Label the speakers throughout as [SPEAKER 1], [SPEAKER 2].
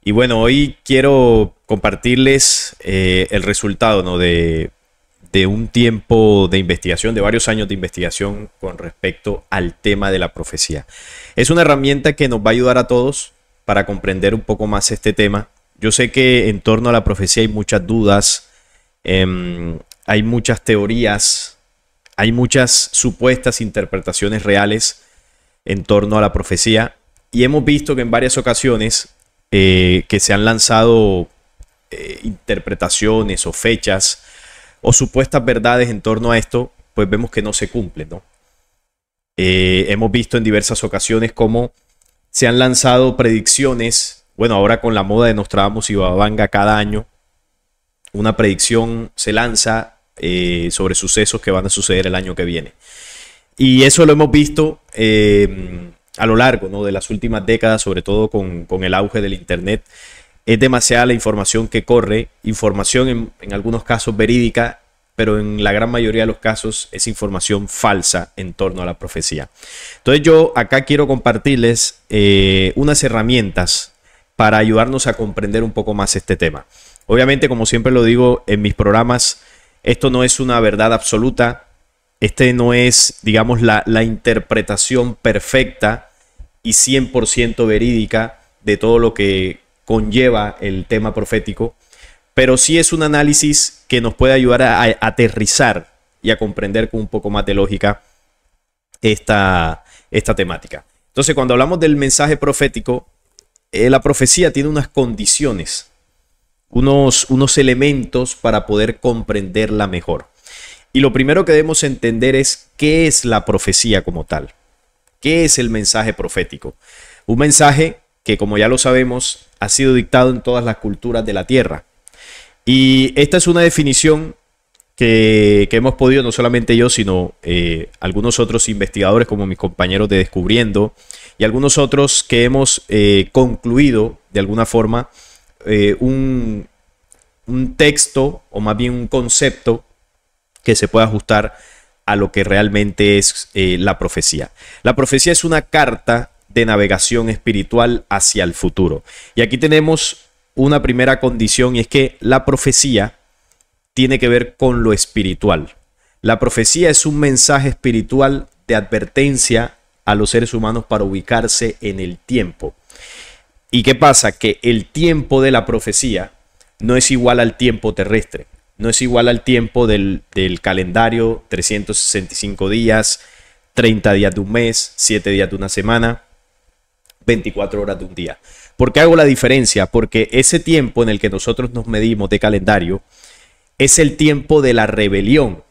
[SPEAKER 1] Y bueno, hoy quiero compartirles el resultado, ¿no? de un tiempo de investigación, de varios años de investigación con respecto al tema de la profecía. Es una herramienta que nos va a ayudar a todos para comprender un poco más este tema. Yo sé que en torno a la profecía hay muchas dudas, hay muchas teorías, hay muchas supuestas interpretaciones reales en torno a la profecía, y hemos visto que en varias ocasiones que se han lanzado interpretaciones o fechas o supuestas verdades en torno a esto, pues vemos que no se cumplen, ¿no? Hemos visto en diversas ocasiones cómo se han lanzado predicciones. Bueno, ahora con la moda de Nostradamus y Baba Vanga, cada año una predicción se lanza sobre sucesos que van a suceder el año que viene. Y eso lo hemos visto a lo largo, ¿no?, de las últimas décadas, sobre todo con el auge del Internet. Es demasiada la información que corre, información en algunos casos verídica, pero en la gran mayoría de los casos es información falsa en torno a la profecía. Entonces yo acá quiero compartirles unas herramientas para ayudarnos a comprender un poco más este tema. Obviamente, como siempre lo digo en mis programas, esto no es una verdad absoluta. Este no es, digamos, la interpretación perfecta y 100% verídica de todo lo que conlleva el tema profético, pero sí es un análisis que nos puede ayudar a aterrizar y a comprender con un poco más de lógica esta temática. Entonces, cuando hablamos del mensaje profético, la profecía tiene unas condiciones, unos elementos para poder comprenderla mejor. Y lo primero que debemos entender es qué es la profecía como tal. ¿Qué es el mensaje profético? Un mensaje que, como ya lo sabemos, ha sido dictado en todas las culturas de la tierra. Y esta es una definición que hemos podido, no solamente yo, sino algunos otros investigadores como mis compañeros de Descubriendo y algunos otros que hemos concluido de alguna forma un texto, o más bien un concepto que se puede ajustar a lo que realmente es la profecía. La profecía es una carta de navegación espiritual hacia el futuro. Y aquí tenemos una primera condición, y es que la profecía tiene que ver con lo espiritual. La profecía es un mensaje espiritual de advertencia a los seres humanos para ubicarse en el tiempo. ¿Y qué pasa? Que el tiempo de la profecía no es igual al tiempo terrestre. No es igual al tiempo del calendario, 365 días, 30 días de un mes, 7 días de una semana, 24 horas de un día. ¿Por qué hago la diferencia? Porque ese tiempo en el que nosotros nos medimos de calendario es el tiempo de la rebelión,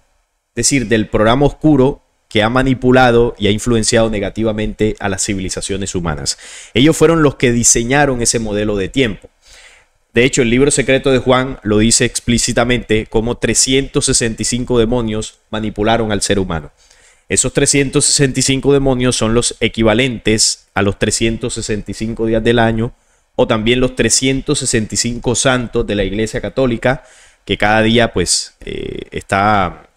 [SPEAKER 1] es decir, del programa oscuro que ha manipulado y ha influenciado negativamente a las civilizaciones humanas. Ellos fueron los que diseñaron ese modelo de tiempo. De hecho, el libro secreto de Juan lo dice explícitamente, como 365 demonios manipularon al ser humano. Esos 365 demonios son los equivalentes a los 365 días del año, o también los 365 santos de la Iglesia Católica, que cada día pues está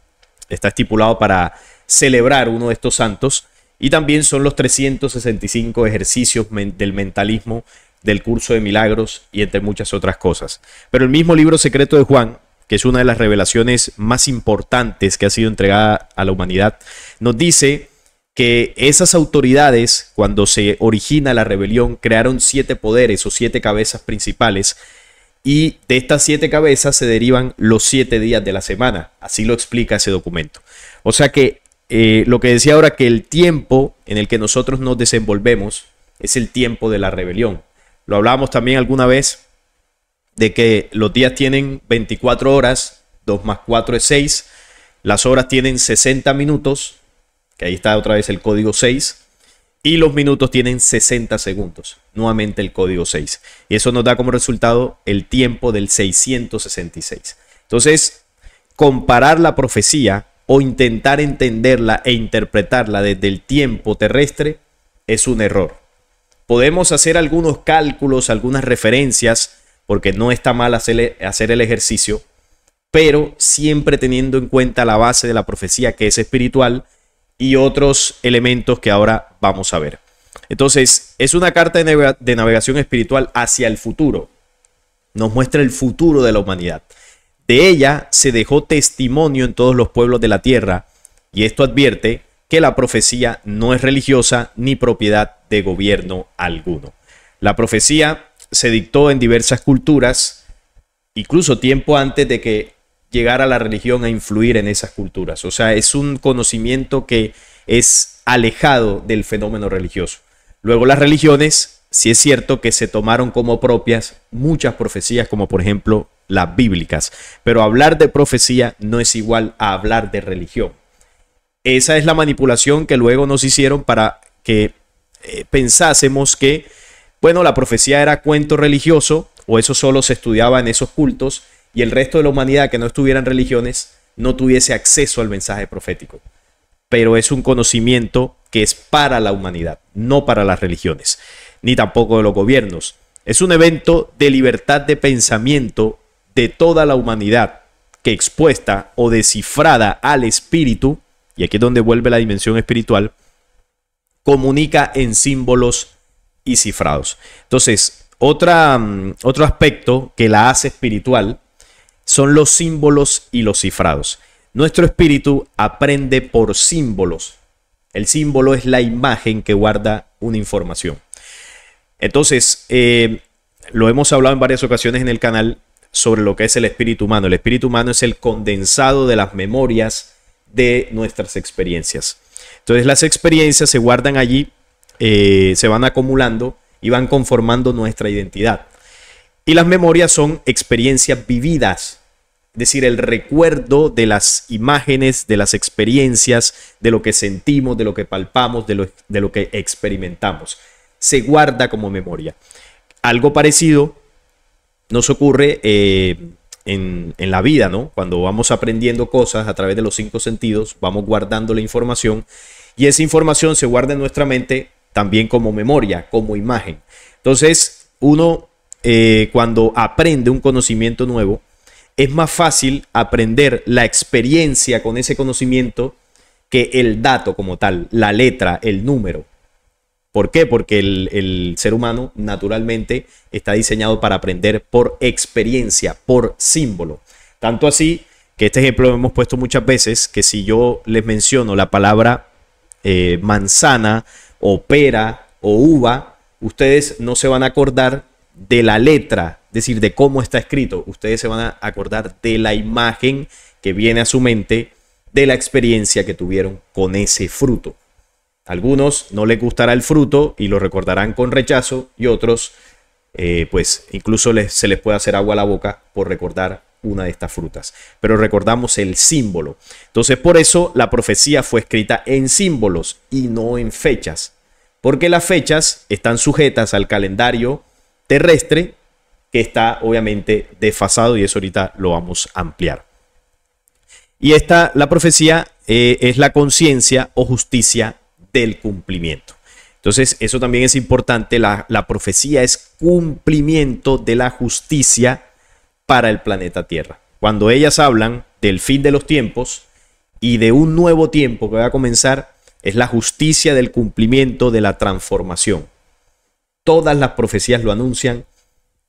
[SPEAKER 1] estipulado para celebrar uno de estos santos, y también son los 365 ejercicios del mentalismo, del curso de milagros y entre muchas otras cosas. Pero el mismo libro secreto de Juan, que es una de las revelaciones más importantes que ha sido entregada a la humanidad, nos dice que esas autoridades, cuando se origina la rebelión, crearon 7 poderes o 7 cabezas principales, y de estas 7 cabezas se derivan los 7 días de la semana. Así lo explica ese documento. O sea que lo que decía ahora, que el tiempo en el que nosotros nos desenvolvemos es el tiempo de la rebelión. Lo hablábamos también alguna vez, de que los días tienen 24 horas, 2 más 4 es 6, las horas tienen 60 minutos, que ahí está otra vez el código 6, y los minutos tienen 60 segundos, nuevamente el código 6. Y eso nos da como resultado el tiempo del 666. Entonces, comparar la profecía o intentar entenderla e interpretarla desde el tiempo terrestre es un error. Podemos hacer algunos cálculos, algunas referencias, porque no está mal hacer el ejercicio, pero siempre teniendo en cuenta la base de la profecía, que es espiritual, y otros elementos que ahora vamos a ver. Entonces, es una carta de navegación espiritual hacia el futuro. Nos muestra el futuro de la humanidad. De ella se dejó testimonio en todos los pueblos de la tierra, y esto advierte que la profecía no es religiosa ni propiedad de gobierno alguno. La profecía se dictó en diversas culturas, incluso tiempo antes de que llegara la religión a influir en esas culturas. O sea, es un conocimiento que es alejado del fenómeno religioso. Luego las religiones, sí es cierto que se tomaron como propias muchas profecías, como por ejemplo las bíblicas, pero hablar de profecía no es igual a hablar de religión. Esa es la manipulación que luego nos hicieron para que pensásemos que, bueno, la profecía era cuento religioso, o eso solo se estudiaba en esos cultos, y el resto de la humanidad que no estuviera en religiones no tuviese acceso al mensaje profético. Pero es un conocimiento que es para la humanidad, no para las religiones, ni tampoco de los gobiernos. Es un evento de libertad de pensamiento de toda la humanidad, que expuesta o descifrada al espíritu, y aquí es donde vuelve la dimensión espiritual, comunica en símbolos y cifrados. Entonces, otro aspecto que la hace espiritual son los símbolos y los cifrados. Nuestro espíritu aprende por símbolos. El símbolo es la imagen que guarda una información. Entonces, lo hemos hablado en varias ocasiones en el canal sobre lo que es el espíritu humano. El espíritu humano es el condensado de las memorias de nuestras experiencias. Entonces, las experiencias se guardan allí, se van acumulando y van conformando nuestra identidad. Y las memorias son experiencias vividas, es decir, el recuerdo de las imágenes, de las experiencias, de lo que sentimos, de lo que palpamos, de lo que experimentamos. Se guarda como memoria. Algo parecido nos ocurre en la vida, ¿no? Cuando vamos aprendiendo cosas a través de los 5 sentidos, vamos guardando la información, y esa información se guarda en nuestra mente también como memoria, como imagen. Entonces, uno cuando aprende un conocimiento nuevo, es más fácil aprender la experiencia con ese conocimiento que el dato como tal, la letra, el número. ¿Por qué? Porque el ser humano naturalmente está diseñado para aprender por experiencia, por símbolo. Tanto así que este ejemplo lo hemos puesto muchas veces, que si yo les menciono la palabra manzana o pera o uva, ustedes no se van a acordar de la letra, es decir, de cómo está escrito. Ustedes se van a acordar de la imagen que viene a su mente, de la experiencia que tuvieron con ese fruto. Algunos no les gustará el fruto y lo recordarán con rechazo, y otros pues incluso se les puede hacer agua a la boca por recordar una de estas frutas. Pero recordamos el símbolo. Entonces, por eso la profecía fue escrita en símbolos y no en fechas, porque las fechas están sujetas al calendario terrestre, que está obviamente desfasado, y eso ahorita lo vamos a ampliar. Y la profecía es la conciencia o justicia del cumplimiento. Entonces, eso también es importante. La profecía es cumplimiento de la justicia para el planeta Tierra. Cuando ellas hablan del fin de los tiempos y de un nuevo tiempo que va a comenzar, es la justicia del cumplimiento de la transformación. Todas las profecías lo anuncian,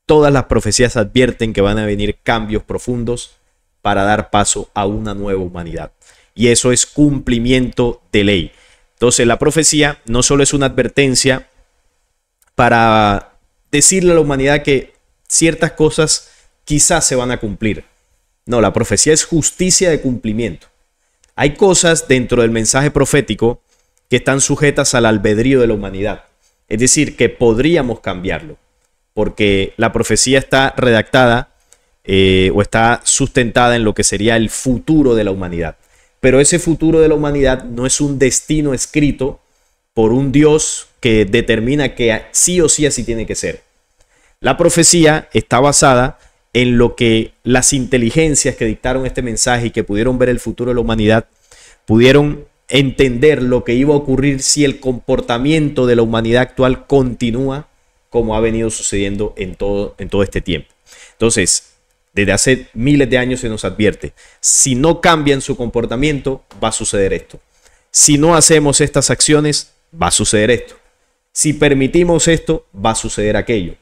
[SPEAKER 1] todas las profecías advierten que van a venir cambios profundos para dar paso a una nueva humanidad. Y eso es cumplimiento de ley. Entonces, la profecía no solo es una advertencia para decirle a la humanidad que ciertas cosas quizás se van a cumplir. No, la profecía es justicia de cumplimiento. Hay cosas dentro del mensaje profético que están sujetas al albedrío de la humanidad. Es decir, que podríamos cambiarlo, porque la profecía está redactada o está sustentada en lo que sería el futuro de la humanidad. Pero ese futuro de la humanidad no es un destino escrito por un Dios que determina que sí o sí así tiene que ser. La profecía está basada en lo que las inteligencias que dictaron este mensaje y que pudieron ver el futuro de la humanidad, pudieron entender lo que iba a ocurrir si el comportamiento de la humanidad actual continúa como ha venido sucediendo en todo este tiempo. Entonces, desde hace miles de años se nos advierte, si no cambian su comportamiento, va a suceder esto. Si no hacemos estas acciones, va a suceder esto. Si permitimos esto, va a suceder aquello.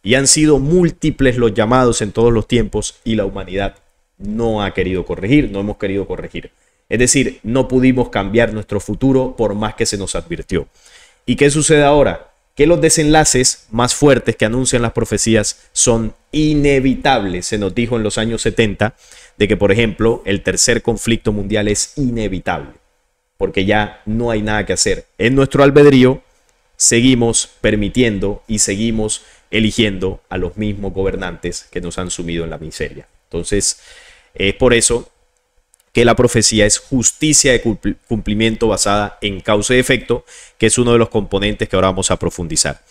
[SPEAKER 1] Y han sido múltiples los llamados en todos los tiempos y la humanidad no ha querido corregir, no hemos querido corregir. Es decir, no pudimos cambiar nuestro futuro por más que se nos advirtió. ¿Y qué sucede ahora? Que los desenlaces más fuertes que anuncian las profecías son inevitables. Se nos dijo en los años 70 de que, por ejemplo, el tercer conflicto mundial es inevitable, porque ya no hay nada que hacer. En nuestro albedrío seguimos permitiendo y seguimos eligiendo a los mismos gobernantes que nos han sumido en la miseria. Entonces, es por eso que la profecía es justicia de cumplimiento basada en causa y efecto, que es uno de los componentes que ahora vamos a profundizar.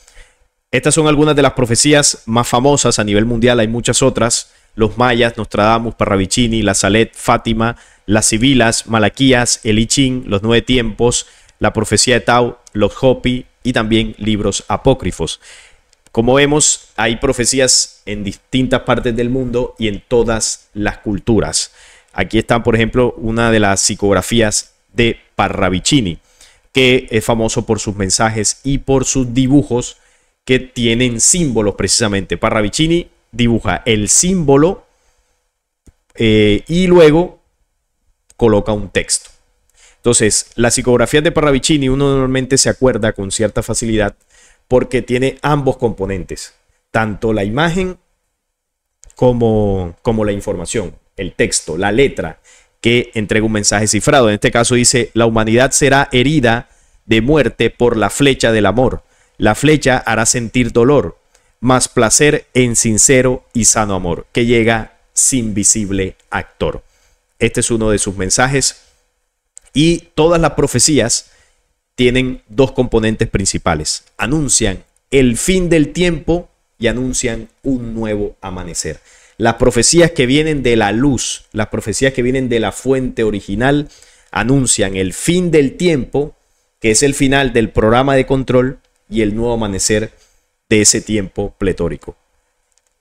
[SPEAKER 1] Estas son algunas de las profecías más famosas a nivel mundial, hay muchas otras: los mayas, Nostradamus, Parravicini, la Salet, Fátima, las Sibilas, Malaquías, el I Ching, los 9 tiempos, la profecía de Tao, los Hopi y también libros apócrifos. Como vemos, hay profecías en distintas partes del mundo y en todas las culturas. Aquí está, por ejemplo, una de las psicografías de Parravicini, que es famoso por sus mensajes y por sus dibujos que tienen símbolos precisamente. Parravicini dibuja el símbolo y luego coloca un texto. Entonces, las psicografías de Parravicini uno normalmente se acuerda con cierta facilidad porque tiene ambos componentes, tanto la imagen como la información, el texto, la letra que entrega un mensaje cifrado. En este caso dice: la humanidad será herida de muerte por la flecha del amor. La flecha hará sentir dolor, mas placer en sincero y sano amor, que llega sin visible actor. Este es uno de sus mensajes. Y todas las profecías tienen dos componentes principales: anuncian el fin del tiempo y anuncian un nuevo amanecer. Las profecías que vienen de la luz, las profecías que vienen de la fuente original, anuncian el fin del tiempo, que es el final del programa de control, y el nuevo amanecer de ese tiempo pletórico.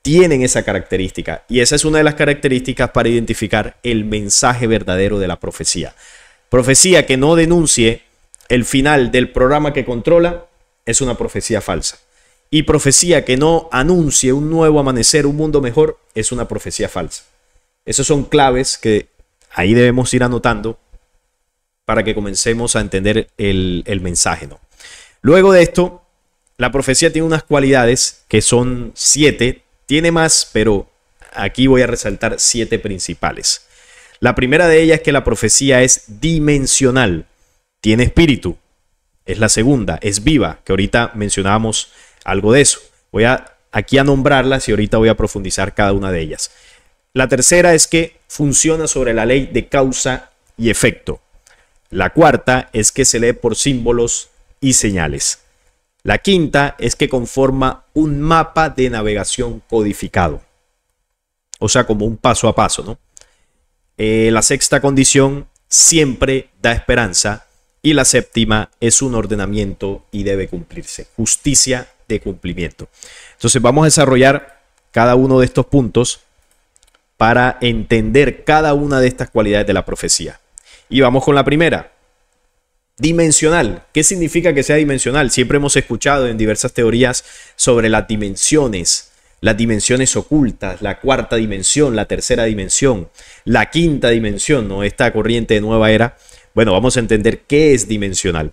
[SPEAKER 1] Tienen esa característica, y esa es una de las características para identificar el mensaje verdadero de la profecía. Profecía que no denuncie el final del programa que controla es una profecía falsa. Y profecía que no anuncie un nuevo amanecer, un mundo mejor, es una profecía falsa. Esas son claves que ahí debemos ir anotando para que comencemos a entender el mensaje, ¿no? Luego de esto, la profecía tiene unas cualidades que son 7. Tiene más, pero aquí voy a resaltar 7 principales. La primera de ellas es que la profecía es dimensional. Tiene espíritu. Es la segunda. Es viva, que ahorita mencionábamos algo de eso. Voy aquí a nombrarlas y ahorita voy a profundizar cada una de ellas. La tercera es que funciona sobre la ley de causa y efecto. La cuarta es que se lee por símbolos y señales. La quinta es que conforma un mapa de navegación codificado. O sea, como un paso a paso, ¿no? La sexta condición siempre da esperanza. Y la séptima es un ordenamiento y debe cumplirse. Justicia de cumplimiento. Entonces vamos a desarrollar cada uno de estos puntos para entender cada una de estas cualidades de la profecía. Y vamos con la primera. Dimensional. ¿Qué significa que sea dimensional? Siempre hemos escuchado en diversas teorías sobre las dimensiones ocultas, la cuarta dimensión, la tercera dimensión, la quinta dimensión, ¿no? Esta corriente de nueva era. Bueno, vamos a entender qué es dimensional.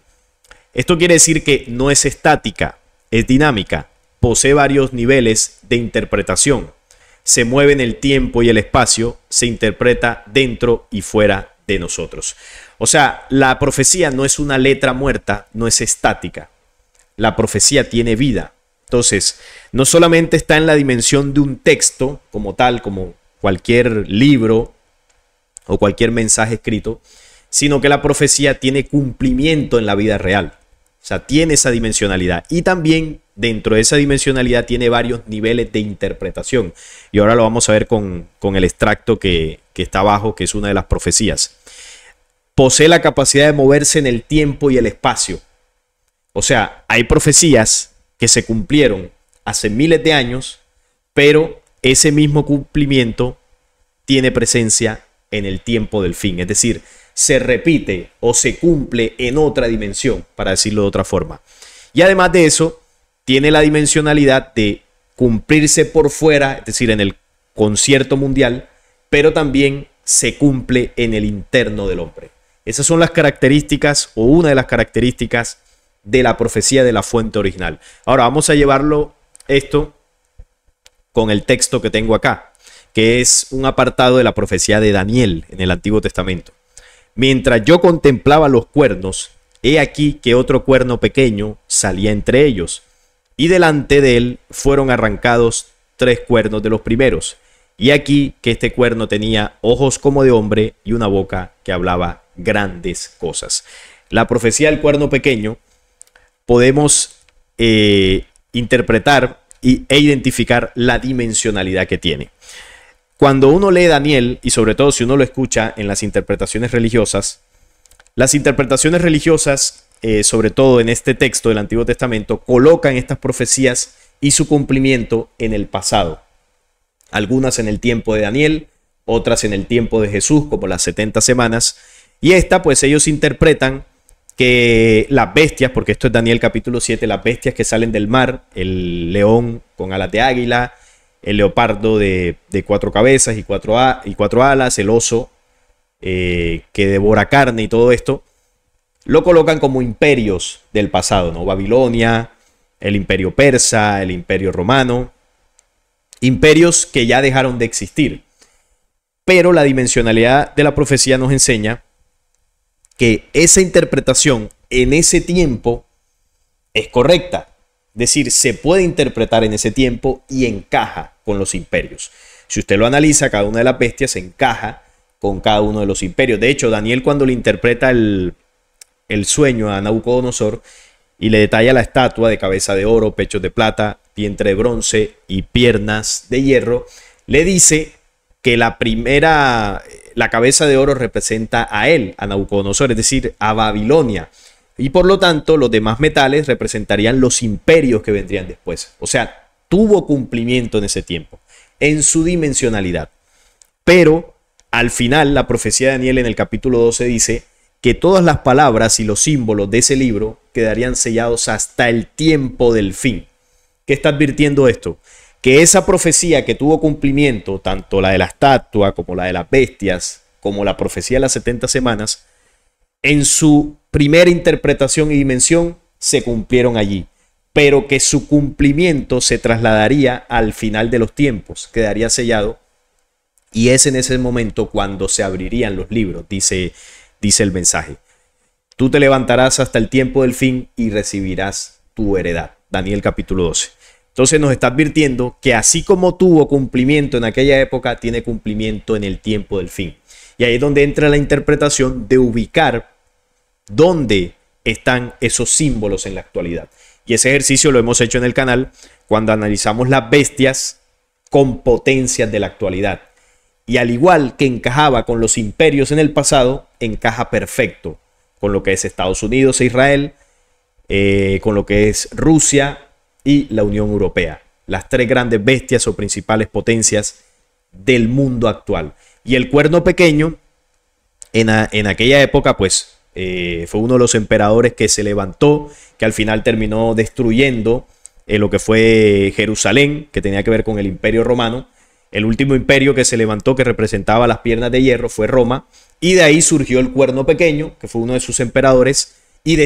[SPEAKER 1] Esto quiere decir que no es estática, es dinámica, posee varios niveles de interpretación, se mueve en el tiempo y el espacio, se interpreta dentro y fuera de nosotros. O sea, la profecía no es una letra muerta, no es estática. La profecía tiene vida. Entonces, no solamente está en la dimensión de un texto como tal, como cualquier libro o cualquier mensaje escrito, sino que la profecía tiene cumplimiento en la vida real. O sea, tiene esa dimensionalidad. Y también dentro de esa dimensionalidad tiene varios niveles de interpretación. Y ahora lo vamos a ver con el extracto que está abajo, que es una de las profecías. Posee la capacidad de moverse en el tiempo y el espacio. O sea, hay profecías que se cumplieron hace miles de años, pero ese mismo cumplimiento tiene presencia en el tiempo del fin. Es decir, se repite o se cumple en otra dimensión, para decirlo de otra forma. Y además de eso, tiene la dimensionalidad de cumplirse por fuera, es decir, en el concierto mundial, pero también se cumple en el interno del hombre. Esas son las características o una de las características de la profecía de la fuente original. Ahora vamos a llevarlo esto con el texto que tengo acá, que es un apartado de la profecía de Daniel en el Antiguo Testamento. Mientras yo contemplaba los cuernos, he aquí que otro cuerno pequeño salía entre ellos, y delante de él fueron arrancados 3 cuernos de los primeros. Y aquí que este cuerno tenía ojos como de hombre y una boca que hablaba grandes cosas. La profecía del cuerno pequeño podemos interpretar e identificar la dimensionalidad que tiene. Cuando uno lee Daniel, y sobre todo si uno lo escucha en las interpretaciones religiosas, sobre todo en este texto del Antiguo Testamento, colocan estas profecías y su cumplimiento en el pasado. Algunas en el tiempo de Daniel, otras en el tiempo de Jesús, como las 70 semanas. Y pues ellos interpretan que las bestias, porque esto es Daniel capítulo 7, las bestias que salen del mar, el león con alas de águila, el leopardo de 4 cabezas y 4 alas, el oso que devora carne y todo esto, lo colocan como imperios del pasado, ¿no? Babilonia, el imperio persa, el imperio romano, imperios que ya dejaron de existir. Pero la dimensionalidad de la profecía nos enseña que esa interpretación en ese tiempo es correcta. Es decir, se puede interpretar en ese tiempo y encaja con los imperios. Si usted lo analiza, cada una de las bestias encaja con cada uno de los imperios. De hecho, Daniel, cuando le interpreta el sueño a Nabucodonosor y le detalla la estatua de cabeza de oro, pechos de plata, vientre de bronce y piernas de hierro, le dice que la cabeza de oro representa a él, a Nabucodonosor, es decir, a Babilonia. Y por lo tanto, los demás metales representarían los imperios que vendrían después. O sea, tuvo cumplimiento en ese tiempo, en su dimensionalidad. Pero al final, la profecía de Daniel en el capítulo 12 dice que todas las palabras y los símbolos de ese libro quedarían sellados hasta el tiempo del fin. ¿Qué está advirtiendo esto? Que esa profecía que tuvo cumplimiento, tanto la de la estatua como la de las bestias, como la profecía de las 70 semanas, en su primera interpretación y dimensión se cumplieron allí, pero que su cumplimiento se trasladaría al final de los tiempos, quedaría sellado, y es en ese momento cuando se abrirían los libros, dice el mensaje. Tú te levantarás hasta el tiempo del fin y recibirás tu heredad. Daniel capítulo 12. Entonces nos está advirtiendo que así como tuvo cumplimiento en aquella época, tiene cumplimiento en el tiempo del fin. Y ahí es donde entra la interpretación de ubicar dónde están esos símbolos en la actualidad. Y ese ejercicio lo hemos hecho en el canal cuando analizamos las bestias con potencias de la actualidad. Y al igual que encajaba con los imperios en el pasado, encaja perfecto con lo que es Estados Unidos e Israel, con lo que es Rusia y la Unión Europea. Las 3 grandes bestias o principales potencias del mundo actual. Y el cuerno pequeño, en aquella época, pues, fue uno de los emperadores que se levantó, que al final terminó destruyendo lo que fue Jerusalén, que tenía que ver con el Imperio Romano. El último imperio que se levantó, que representaba las piernas de hierro, fue Roma. Y de ahí surgió el cuerno pequeño, que fue uno de sus emperadores, y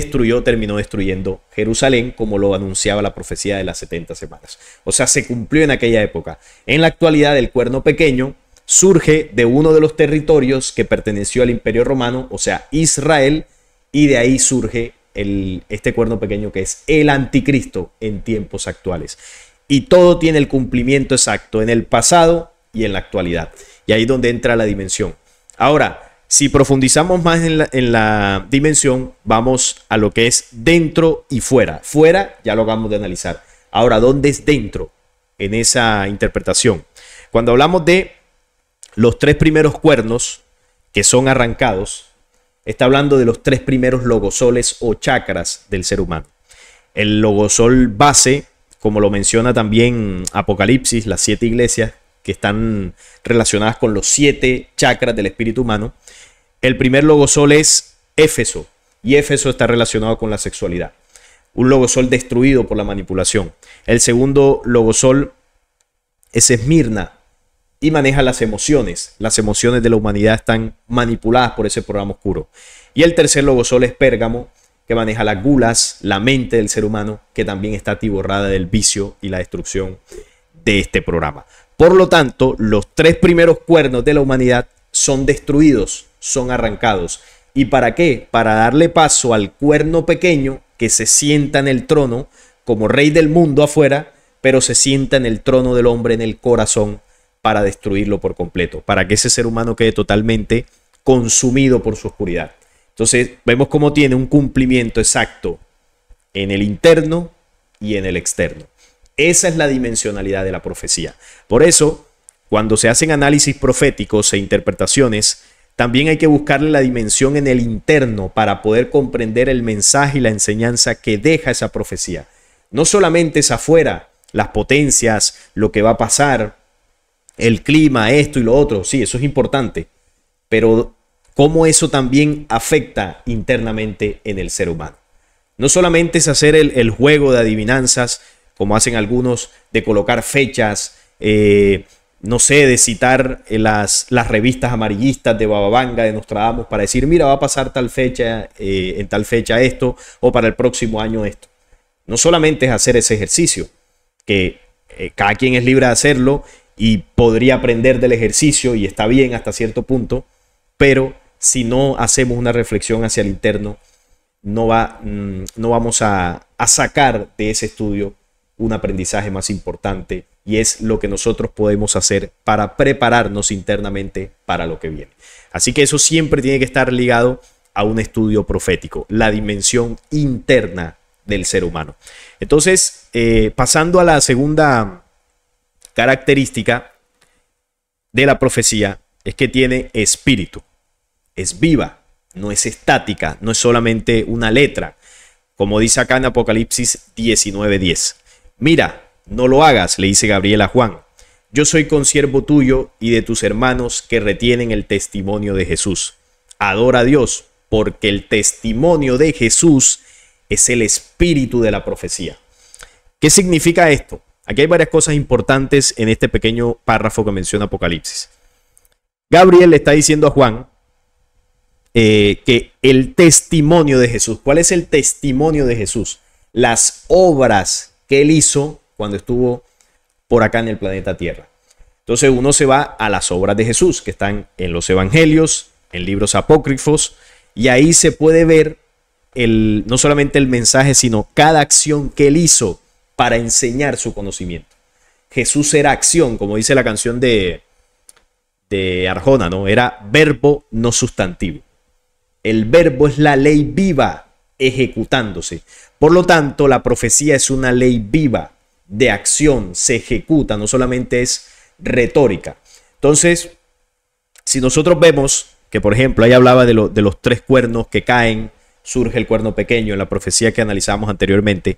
[SPEAKER 1] terminó destruyendo Jerusalén, como lo anunciaba la profecía de las 70 semanas. O sea, se cumplió en aquella época. En la actualidad, el cuerno pequeño surge de uno de los territorios que perteneció al Imperio Romano, o sea, Israel, y de ahí surge este cuerno pequeño que es el anticristo en tiempos actuales. Y todo tiene el cumplimiento exacto en el pasado y en la actualidad. Y ahí es donde entra la dimensión. Ahora, si profundizamos más en la dimensión, vamos a lo que es dentro y fuera. Fuera ya lo acabamos de analizar. Ahora, ¿dónde es dentro en esa interpretación? Cuando hablamos de los 3 primeros cuernos que son arrancados, está hablando de los 3 primeros logosoles o chakras del ser humano. El logosol base, como lo menciona también Apocalipsis, las 7 iglesias que están relacionadas con los 7 chakras del espíritu humano. El primer logosol es Éfeso, y Éfeso está relacionado con la sexualidad. un logosol destruido por la manipulación. El segundo logosol es Esmirna y maneja las emociones. Las emociones de la humanidad están manipuladas por ese programa oscuro. Y el tercer logosol es Pérgamo, que maneja las gulas, la mente del ser humano, que también está atiborrada del vicio y la destrucción de este programa. Por lo tanto, los tres primeros cuernos de la humanidad son destruidos, son arrancados. ¿Y para qué? Para darle paso al cuerno pequeño que se sienta en el trono como rey del mundo afuera, pero se sienta en el trono del hombre, en el corazón, para destruirlo por completo, para que ese ser humano quede totalmente consumido por su oscuridad. Entonces vemos cómo tiene un cumplimiento exacto en el interno y en el externo. Esa es la dimensionalidad de la profecía. Por eso, cuando se hacen análisis proféticos e interpretaciones, también hay que buscarle la dimensión en el interno para poder comprender el mensaje y la enseñanza que deja esa profecía. No solamente es afuera, las potencias, lo que va a pasar, el clima, esto y lo otro. Sí, eso es importante. Pero cómo eso también afecta internamente en el ser humano. No solamente es hacer el juego de adivinanzas, como hacen algunos, de colocar fechas, no sé, de citar las revistas amarillistas de Baba Vanga, de Nostradamus, para decir, mira, va a pasar tal fecha, en tal fecha esto, o para el próximo año esto. No solamente es hacer ese ejercicio, que cada quien es libre de hacerlo y podría aprender del ejercicio y está bien hasta cierto punto, pero si no hacemos una reflexión hacia el interno, no vamos a sacar de ese estudio un aprendizaje más importante, y es lo que nosotros podemos hacer para prepararnos internamente para lo que viene. Así que eso siempre tiene que estar ligado a un estudio profético, la dimensión interna del ser humano. Entonces, pasando a la segunda característica de la profecía, es que tiene espíritu. Es viva, no es estática, no es solamente una letra, como dice acá en Apocalipsis 19:10. Mira, no lo hagas, le dice Gabriel a Juan. Yo soy consiervo tuyo y de tus hermanos que retienen el testimonio de Jesús. Adora a Dios, porque el testimonio de Jesús es el espíritu de la profecía. ¿Qué significa esto? Aquí hay varias cosas importantes en este pequeño párrafo que menciona Apocalipsis. Gabriel le está diciendo a Juan que el testimonio de Jesús. ¿Cuál es el testimonio de Jesús? Las obras que él hizo cuando estuvo por acá en el planeta Tierra. Entonces uno se va a las obras de Jesús, que están en los evangelios, en libros apócrifos, y ahí se puede ver no solamente el mensaje, sino cada acción que él hizo para enseñar su conocimiento. Jesús era acción, como dice la canción de Arjona, ¿no? Era verbo, no sustantivo. El verbo es la ley viva ejecutándose. Por lo tanto, la profecía es una ley viva de acción, se ejecuta, no solamente es retórica. Entonces, si nosotros vemos que, por ejemplo, ahí hablaba de los tres cuernos que caen, surge el cuerno pequeño en la profecía que analizamos anteriormente,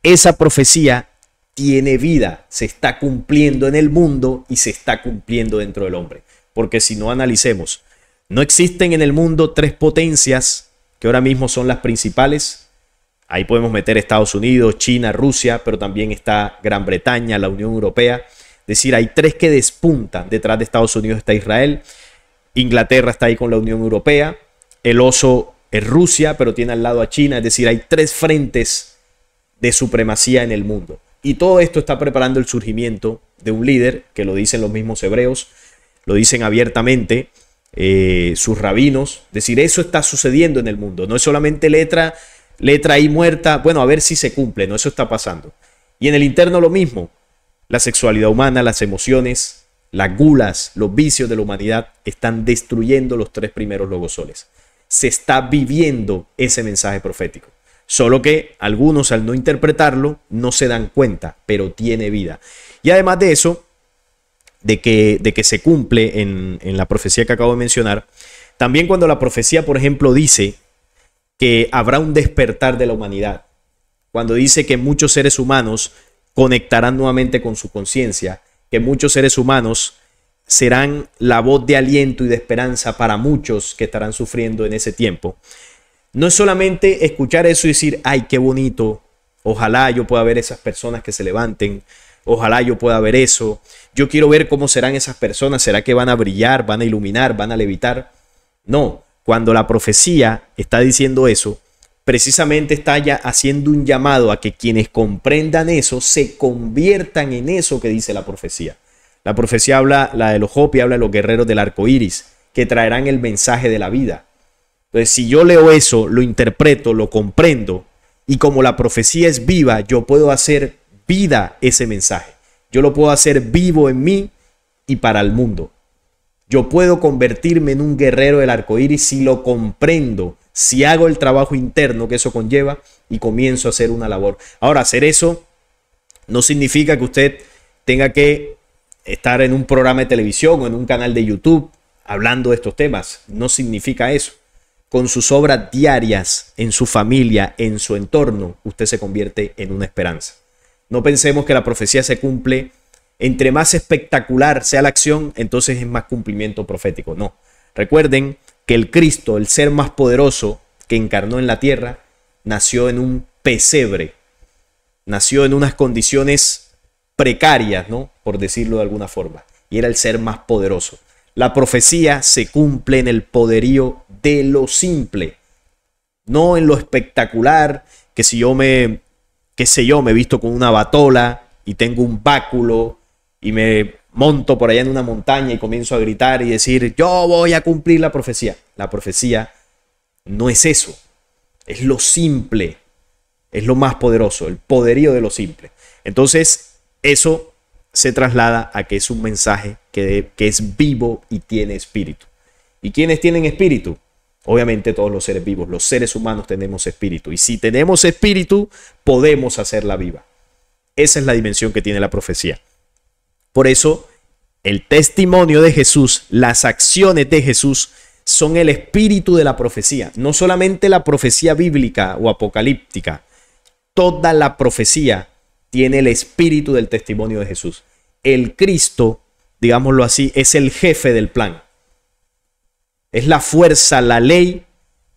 [SPEAKER 1] esa profecía tiene vida, se está cumpliendo en el mundo y se está cumpliendo dentro del hombre. Porque si no, analicemos, no existen en el mundo tres potencias que ahora mismo son las principales. Ahí podemos meter Estados Unidos, China, Rusia, pero también está Gran Bretaña, la Unión Europea. Es decir, hay tres que despuntan. Detrás de Estados Unidos está Israel, Inglaterra está ahí con la Unión Europea, el oso es Rusia, pero tiene al lado a China. Es decir, hay tres frentes de supremacía en el mundo. Y todo esto está preparando el surgimiento de un líder, que lo dicen los mismos hebreos, lo dicen abiertamente sus rabinos. Es decir, eso está sucediendo en el mundo. No es solamente letra ahí muerta, bueno, a ver si se cumple. No, eso está pasando. Y en el interno lo mismo. La sexualidad humana, las emociones, las gulas, los vicios de la humanidad están destruyendo los tres primeros logosoles. Se está viviendo ese mensaje profético. Solo que algunos, al no interpretarlo, no se dan cuenta, pero tiene vida. Y además de eso, de que se cumple en la profecía que acabo de mencionar, también cuando la profecía, por ejemplo, dice que habrá un despertar de la humanidad, cuando dice que muchos seres humanos conectarán nuevamente con su conciencia, que muchos seres humanos serán la voz de aliento y de esperanza para muchos que estarán sufriendo en ese tiempo. No es solamente escuchar eso y decir, ay, qué bonito, ojalá yo pueda ver esas personas que se levanten, ojalá yo pueda ver eso, yo quiero ver cómo serán esas personas, ¿será que van a brillar, van a iluminar, van a levitar? No, cuando la profecía está diciendo eso, precisamente está ya haciendo un llamado a que quienes comprendan eso se conviertan en eso que dice la profecía. La profecía habla, la de los Hopi habla de los guerreros del arco iris, que traerán el mensaje de la vida. Entonces, si yo leo eso, lo interpreto, lo comprendo, y como la profecía es viva, yo puedo hacer vida ese mensaje. Yo lo puedo hacer vivo en mí y para el mundo. Yo puedo convertirme en un guerrero del arco iris si lo comprendo, si hago el trabajo interno que eso conlleva y comienzo a hacer una labor. Ahora, hacer eso no significa que usted tenga que estar en un programa de televisión o en un canal de YouTube hablando de estos temas. No significa eso. Con sus obras diarias, en su familia, en su entorno, usted se convierte en una esperanza. No pensemos que la profecía se cumple. Entre más espectacular sea la acción, entonces es más cumplimiento profético. No. Recuerden que el Cristo, el ser más poderoso que encarnó en la tierra, nació en un pesebre. Nació en unas condiciones precarias, ¿no? Por decirlo de alguna forma. Y era el ser más poderoso. La profecía se cumple en el poderío de lo simple, no en lo espectacular, que si yo me, qué sé yo, me visto con una batola y tengo un báculo y me monto por allá en una montaña y comienzo a gritar y decir, yo voy a cumplir la profecía. La profecía no es eso, es lo simple, es lo más poderoso, el poderío de lo simple. Entonces, eso se traslada a que es un mensaje que es vivo y tiene espíritu. ¿Y quiénes tienen espíritu? Obviamente todos los seres vivos, los seres humanos tenemos espíritu. Y si tenemos espíritu, podemos hacerla viva. Esa es la dimensión que tiene la profecía. Por eso, el testimonio de Jesús, las acciones de Jesús, son el espíritu de la profecía. No solamente la profecía bíblica o apocalíptica. Toda la profecía tiene el espíritu del testimonio de Jesús. El Cristo, digámoslo así, es el jefe del plan. Es la fuerza, la ley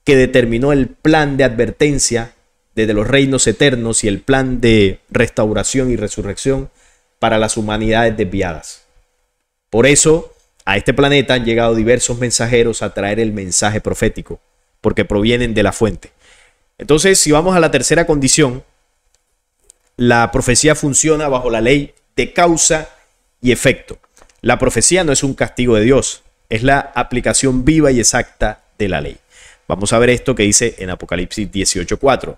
[SPEAKER 1] que determinó el plan de advertencia desde los reinos eternos y el plan de restauración y resurrección para las humanidades desviadas. Por eso, a este planeta han llegado diversos mensajeros a traer el mensaje profético, porque provienen de la fuente. Entonces, si vamos a la tercera condición, la profecía funciona bajo la ley de causa y efecto. La profecía no es un castigo de Dios, es la aplicación viva y exacta de la ley. Vamos a ver esto que dice en Apocalipsis 18:4.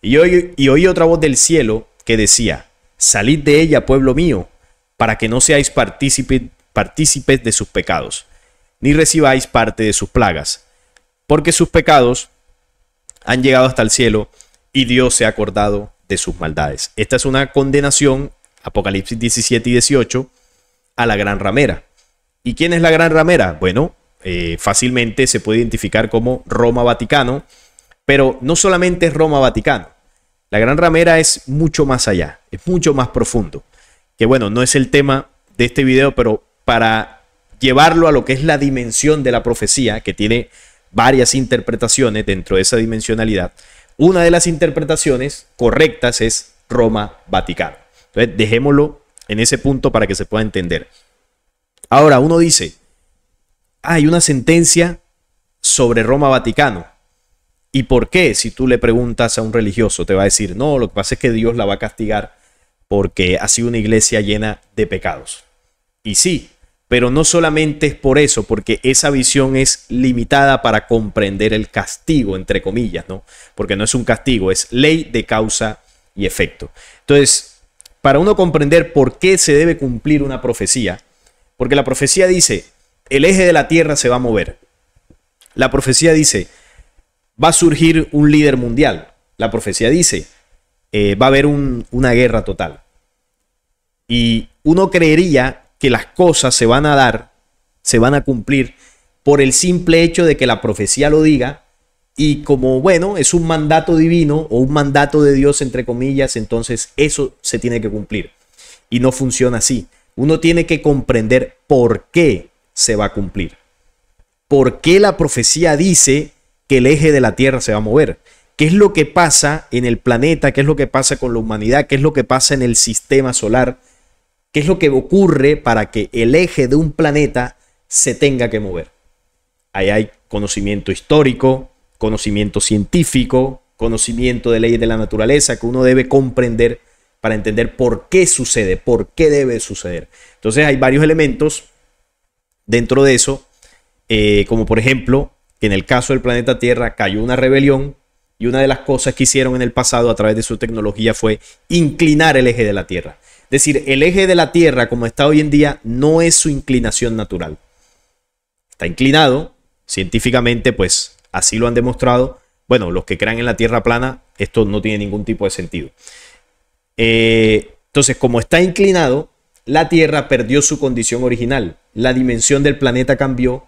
[SPEAKER 1] Y oí otra voz del cielo que decía, salid de ella, pueblo mío, para que no seáis partícipes de sus pecados, ni recibáis parte de sus plagas, porque sus pecados han llegado hasta el cielo y Dios se ha acordado de sus maldades. Esta es una condenación, Apocalipsis 17 y 18, a la gran ramera. ¿Y quién es la gran ramera? Bueno, fácilmente se puede identificar como Roma Vaticano, pero no solamente es Roma Vaticano. La gran ramera es mucho más allá, es mucho más profundo. Que bueno, no es el tema de este video, pero para llevarlo a lo que es la dimensión de la profecía, que tiene varias interpretaciones dentro de esa dimensionalidad, una de las interpretaciones correctas es Roma Vaticano. Entonces, dejémoslo en ese punto para que se pueda entender. Ahora, uno dice, hay una sentencia sobre Roma Vaticano. ¿Y por qué? Si tú le preguntas a un religioso, te va a decir, no, lo que pasa es que Dios la va a castigar porque ha sido una iglesia llena de pecados. Y sí, pero no solamente es por eso, porque esa visión es limitada para comprender el castigo, entre comillas, ¿no? Porque no es un castigo, es ley de causa y efecto. Entonces, para uno comprender por qué se debe cumplir una profecía, porque la profecía dice, el eje de la tierra se va a mover. La profecía dice, va a surgir un líder mundial. La profecía dice, va a haber una guerra total. Y uno creería que las cosas se van a dar, se van a cumplir por el simple hecho de que la profecía lo diga y como, bueno, es un mandato divino o un mandato de Dios, entre comillas, entonces eso se tiene que cumplir. Y no funciona así. Uno tiene que comprender por qué se va a cumplir. ¿Por qué la profecía dice que el eje de la Tierra se va a mover. ¿Qué es lo que pasa en el planeta? ¿Qué es lo que pasa con la humanidad? ¿Qué es lo que pasa en el sistema solar? ¿Qué es lo que ocurre para que el eje de un planeta se tenga que mover? Ahí hay conocimiento histórico, conocimiento científico, conocimiento de leyes de la naturaleza que uno debe comprender para entender por qué sucede, por qué debe suceder. Entonces hay varios elementos dentro de eso, como por ejemplo, que en el caso del planeta Tierra cayó una rebelión y una de las cosas que hicieron en el pasado a través de su tecnología fue inclinar el eje de la Tierra. Es decir, el eje de la Tierra como está hoy en día no es su inclinación natural. Está inclinado, científicamente pues así lo han demostrado. Bueno, los que crean en la Tierra plana, esto no tiene ningún tipo de sentido. Entonces, como está inclinado, la Tierra perdió su condición original. La dimensión del planeta cambió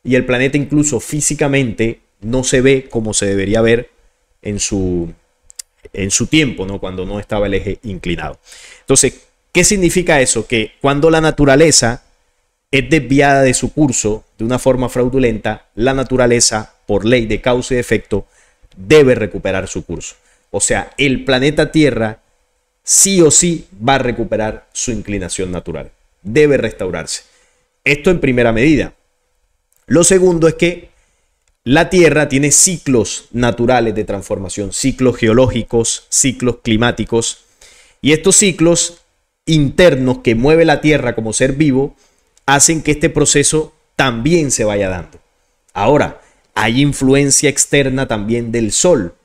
[SPEAKER 1] y el planeta incluso físicamente no se ve como se debería ver en su tiempo, ¿no? Cuando no estaba el eje inclinado. Entonces, ¿qué significa eso? Que cuando la naturaleza es desviada de su curso de una forma fraudulenta, la naturaleza, por ley de causa y efecto, debe recuperar su curso. O sea, el planeta Tierra sí o sí va a recuperar su inclinación natural. Debe restaurarse. Esto en primera medida. Lo segundo es que la Tierra tiene ciclos naturales de transformación, ciclos geológicos, ciclos climáticos. Y estos ciclos internos que mueve la Tierra como ser vivo hacen que este proceso también se vaya dando. Ahora, hay influencia externa también del Sol.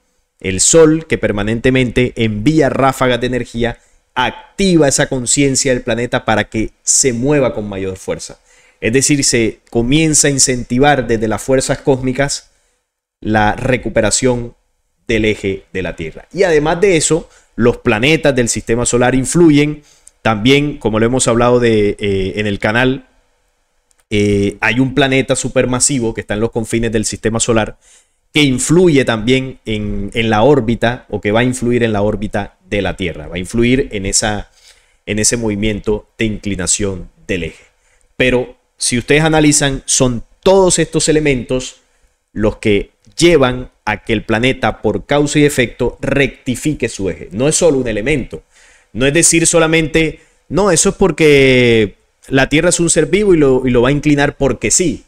[SPEAKER 1] El Sol, que permanentemente envía ráfagas de energía, activa esa conciencia del planeta para que se mueva con mayor fuerza. Es decir, se comienza a incentivar desde las fuerzas cósmicas la recuperación del eje de la Tierra. Y además de eso, los planetas del sistema solar influyen. También, como lo hemos hablado en el canal, hay un planeta supermasivo que está en los confines del sistema solar que influye también en la órbita, o que va a influir en la órbita de la Tierra. Va a influir en ese movimiento de inclinación del eje. Pero si ustedes analizan, son todos estos elementos los que llevan a que el planeta, por causa y efecto, rectifique su eje. No es solo un elemento. No es decir solamente, no, eso es porque la Tierra es un ser vivo y lo va a inclinar porque sí.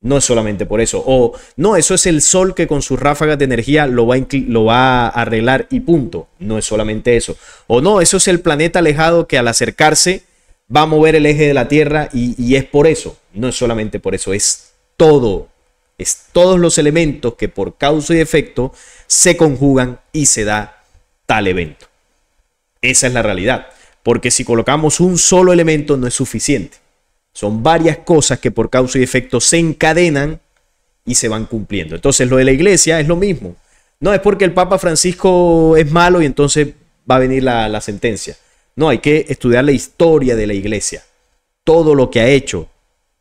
[SPEAKER 1] No es solamente por eso. O no, eso es el Sol que con sus ráfagas de energía lo va a arreglar y punto. No es solamente eso. O no, eso es el planeta alejado que al acercarse va a mover el eje de la Tierra y es por eso. No es solamente por eso, es todo. Es todos los elementos que por causa y efecto se conjugan y se da tal evento. Esa es la realidad. Porque si colocamos un solo elemento no es suficiente. Son varias cosas que por causa y efecto se encadenan y se van cumpliendo. Entonces lo de la iglesia es lo mismo. No es porque el Papa Francisco es malo y entonces va a venir la sentencia. No, hay que estudiar la historia de la iglesia. Todo lo que ha hecho.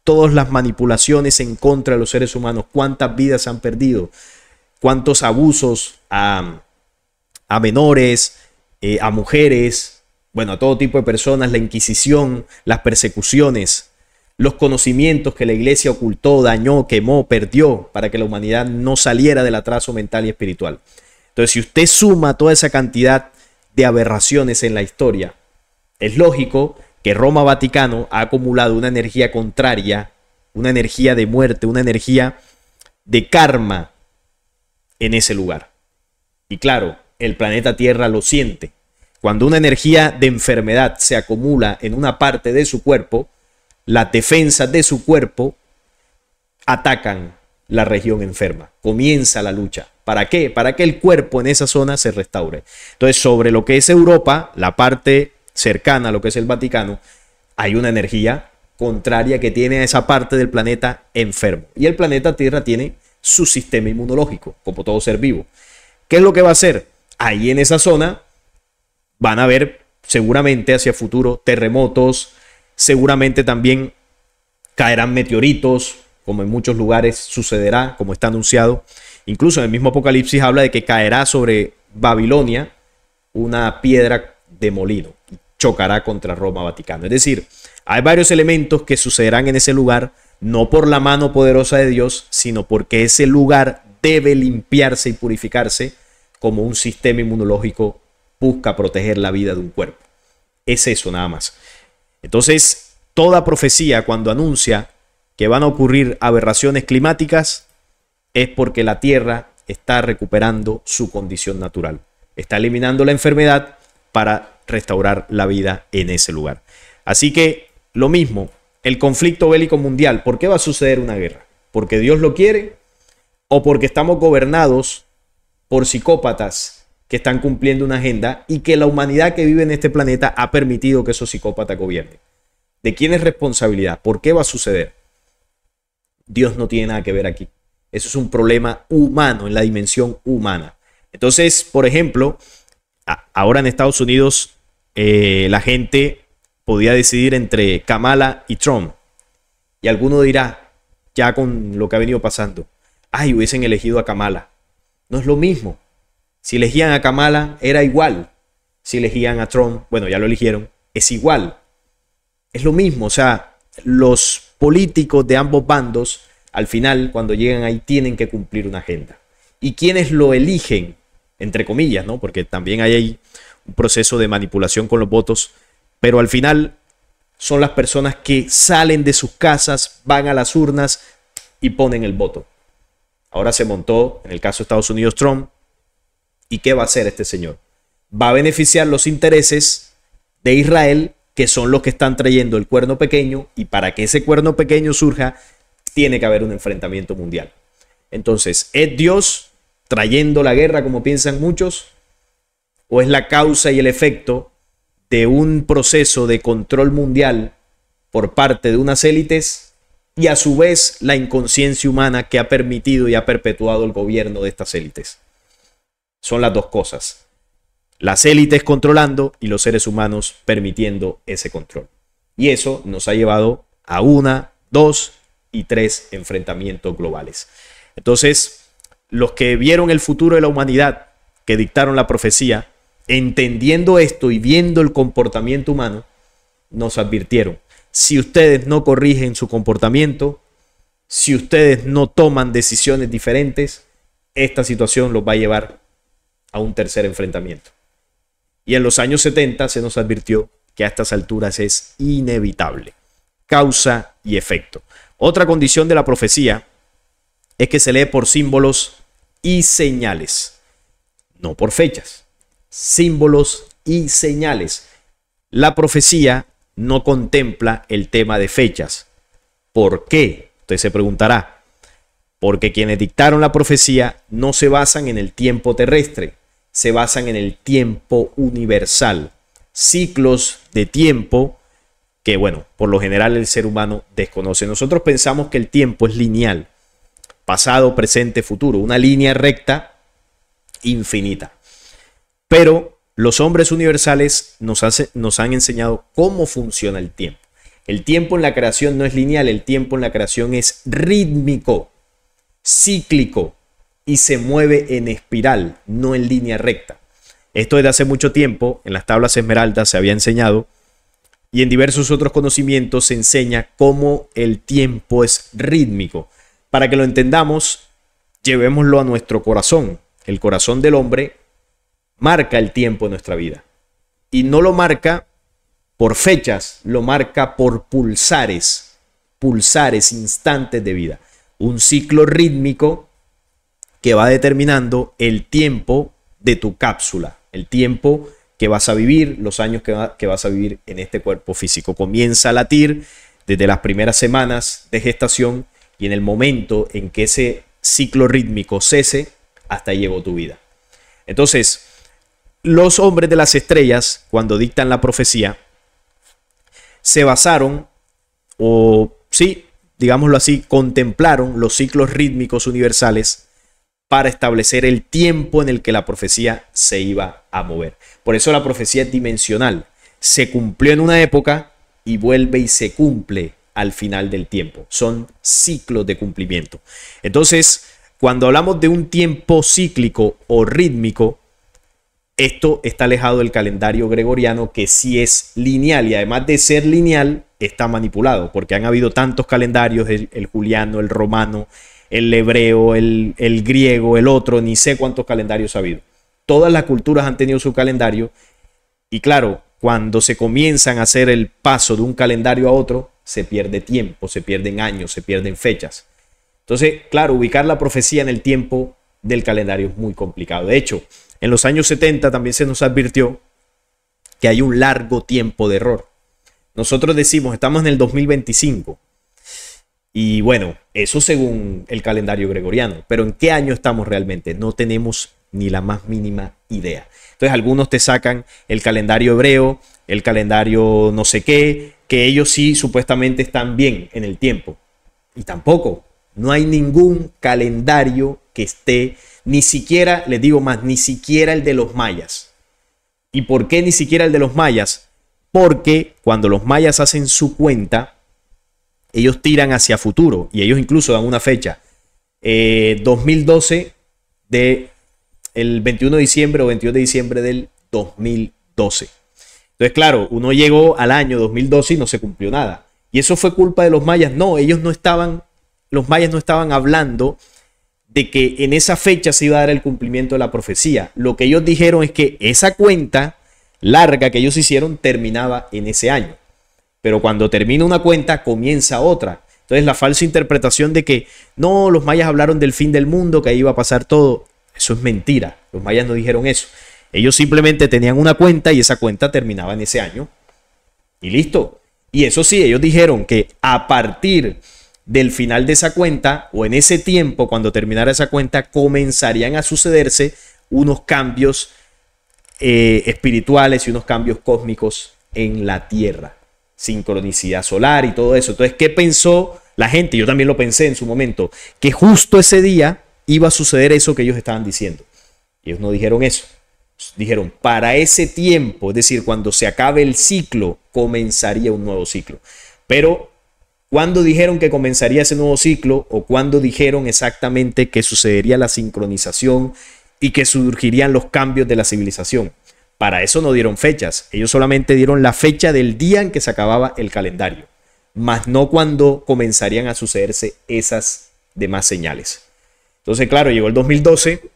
[SPEAKER 1] Todas las manipulaciones en contra de los seres humanos. Cuántas vidas han perdido. Cuántos abusos a menores, a mujeres. Bueno, a todo tipo de personas. La Inquisición, las persecuciones. Los conocimientos que la iglesia ocultó, dañó, quemó, perdió para que la humanidad no saliera del atraso mental y espiritual. Entonces, si usted suma toda esa cantidad de aberraciones en la historia, es lógico que Roma Vaticano ha acumulado una energía contraria, una energía de muerte, una energía de karma en ese lugar. Y claro, el planeta Tierra lo siente. Cuando una energía de enfermedad se acumula en una parte de su cuerpo, las defensas de su cuerpo atacan la región enferma. Comienza la lucha. ¿Para qué? Para que el cuerpo en esa zona se restaure. Entonces, sobre lo que es Europa, la parte cercana a lo que es el Vaticano, hay una energía contraria que tiene a esa parte del planeta enfermo. Y el planeta Tierra tiene su sistema inmunológico, como todo ser vivo. ¿Qué es lo que va a hacer? Ahí en esa zona van a haber seguramente hacia futuro terremotos, seguramente también caerán meteoritos, como en muchos lugares sucederá, como está anunciado. Incluso en el mismo Apocalipsis habla de que caerá sobre Babilonia una piedra de molino y chocará contra Roma Vaticano. Es decir, hay varios elementos que sucederán en ese lugar, no por la mano poderosa de Dios, sino porque ese lugar debe limpiarse y purificarse como un sistema inmunológico busca proteger la vida de un cuerpo. Es eso nada más. Entonces, toda profecía cuando anuncia que van a ocurrir aberraciones climáticas es porque la Tierra está recuperando su condición natural. Está eliminando la enfermedad para restaurar la vida en ese lugar. Así que lo mismo, el conflicto bélico mundial. ¿Por qué va a suceder una guerra? ¿Porque Dios lo quiere o porque estamos gobernados por psicópatas que están cumpliendo una agenda y que la humanidad que vive en este planeta ha permitido que esos psicópatas gobiernen? ¿De quién es responsabilidad? ¿Por qué va a suceder? Dios no tiene nada que ver aquí. Eso es un problema humano, en la dimensión humana. Entonces, por ejemplo, ahora en Estados Unidos la gente podía decidir entre Kamala y Trump. Y alguno dirá, ya con lo que ha venido pasando, ay, hubiesen elegido a Kamala. No es lo mismo. Si elegían a Kamala, era igual. Si elegían a Trump, bueno, ya lo eligieron, es igual. Es lo mismo. O sea, los políticos de ambos bandos, al final, cuando llegan ahí, tienen que cumplir una agenda. Y quienes lo eligen, entre comillas, ¿no? Porque también hay ahí un proceso de manipulación con los votos, pero al final son las personas que salen de sus casas, van a las urnas y ponen el voto. Ahora se montó, en el caso de Estados Unidos, Trump. ¿Y qué va a hacer este señor? Va a beneficiar los intereses de Israel, que son los que están trayendo el cuerno pequeño, y para que ese cuerno pequeño surja, tiene que haber un enfrentamiento mundial. Entonces, ¿es Dios trayendo la guerra, como piensan muchos? ¿O es la causa y el efecto de un proceso de control mundial por parte de unas élites y a su vez la inconsciencia humana que ha permitido y ha perpetuado el gobierno de estas élites? Son las dos cosas. Las élites controlando y los seres humanos permitiendo ese control. Y eso nos ha llevado a 1, 2 y 3 enfrentamientos globales. Entonces, los que vieron el futuro de la humanidad, que dictaron la profecía, entendiendo esto y viendo el comportamiento humano, nos advirtieron: si ustedes no corrigen su comportamiento, si ustedes no toman decisiones diferentes, esta situación los va a llevar a un tercer enfrentamiento. Y en los años 70 se nos advirtió que a estas alturas es inevitable. Causa y efecto. Otra condición de la profecía es que se lee por símbolos y señales, no por fechas. Símbolos y señales. La profecía no contempla el tema de fechas. ¿Por qué? Usted se preguntará. Porque quienes dictaron la profecía no se basan en el tiempo terrestre, se basan en el tiempo universal. Ciclos de tiempo que, bueno, por lo general el ser humano desconoce. Nosotros pensamos que el tiempo es lineal, pasado, presente, futuro, una línea recta infinita. Pero los hombres universales nos han enseñado cómo funciona el tiempo. El tiempo en la creación no es lineal, el tiempo en la creación es rítmico, cíclico y se mueve en espiral, no en línea recta. Esto desde hace mucho tiempo en las tablas esmeraldas se había enseñado y en diversos otros conocimientos se enseña cómo el tiempo es rítmico. Para que lo entendamos, llevémoslo a nuestro corazón. El corazón del hombre marca el tiempo en nuestra vida y no lo marca por fechas, lo marca por pulsares, instantes de vida. Un ciclo rítmico que va determinando el tiempo de tu cápsula, el tiempo que vas a vivir, los años que vas a vivir en este cuerpo físico. Comienza a latir desde las primeras semanas de gestación y en el momento en que ese ciclo rítmico cese, hasta ahí llegó tu vida. Entonces, los hombres de las estrellas, cuando dictan la profecía, se basaron, o sí, digámoslo así, contemplaron los ciclos rítmicos universales para establecer el tiempo en el que la profecía se iba a mover. Por eso la profecía es dimensional. Se cumplió en una época y vuelve y se cumple al final del tiempo. Son ciclos de cumplimiento. Entonces, cuando hablamos de un tiempo cíclico o rítmico, Esto está alejado del calendario gregoriano, que sí es lineal, y además de ser lineal, está manipulado, porque han habido tantos calendarios, el juliano, el romano, el hebreo, el griego, el otro, ni sé cuántos calendarios ha habido. Todas las culturas han tenido su calendario, y claro, cuando se comienzan a hacer el paso de un calendario a otro, se pierde tiempo, se pierden años, se pierden fechas. Entonces, claro, ubicar la profecía en el tiempo del calendario es muy complicado. De hecho, en los años 70 también se nos advirtió que hay un largo tiempo de error. Nosotros decimos, estamos en el 2025. Y bueno, eso según el calendario gregoriano. Pero ¿en qué año estamos realmente? No tenemos ni la más mínima idea. Entonces algunos te sacan el calendario hebreo, el calendario no sé qué, que ellos sí supuestamente están bien en el tiempo. Y tampoco. No hay ningún calendario que esté, ni siquiera, les digo más, ni siquiera el de los mayas. ¿Y por qué ni siquiera el de los mayas? Porque cuando los mayas hacen su cuenta, ellos tiran hacia futuro y ellos incluso dan una fecha. 2012 el 21 de diciembre o 22 de diciembre del 2012. Entonces, claro, uno llegó al año 2012 y no se cumplió nada. ¿Y eso fue culpa de los mayas? No, los mayas no estaban hablando de que en esa fecha se iba a dar el cumplimiento de la profecía. Lo que ellos dijeron es que esa cuenta larga que ellos hicieron terminaba en ese año. Pero cuando termina una cuenta, comienza otra. Entonces la falsa interpretación de que no, los mayas hablaron del fin del mundo, que ahí iba a pasar todo, eso es mentira. Los mayas no dijeron eso. Ellos simplemente tenían una cuenta y esa cuenta terminaba en ese año. Y listo. Y eso sí, ellos dijeron que a partir del final de esa cuenta, o en ese tiempo, cuando terminara esa cuenta, comenzarían a sucederse unos cambios espirituales y unos cambios cósmicos en la Tierra. Sincronicidad solar y todo eso. Entonces, ¿qué pensó la gente? Yo también lo pensé en su momento, que justo ese día iba a suceder eso que ellos estaban diciendo. Ellos no dijeron eso. Dijeron, para ese tiempo, es decir, cuando se acabe el ciclo, comenzaría un nuevo ciclo. Pero ¿cuándo dijeron que comenzaría ese nuevo ciclo? ¿O cuándo dijeron exactamente que sucedería la sincronización y que surgirían los cambios de la civilización? Para eso no dieron fechas. Ellos solamente dieron la fecha del día en que se acababa el calendario, más no cuando comenzarían a sucederse esas demás señales. Entonces, claro, llegó el 2012,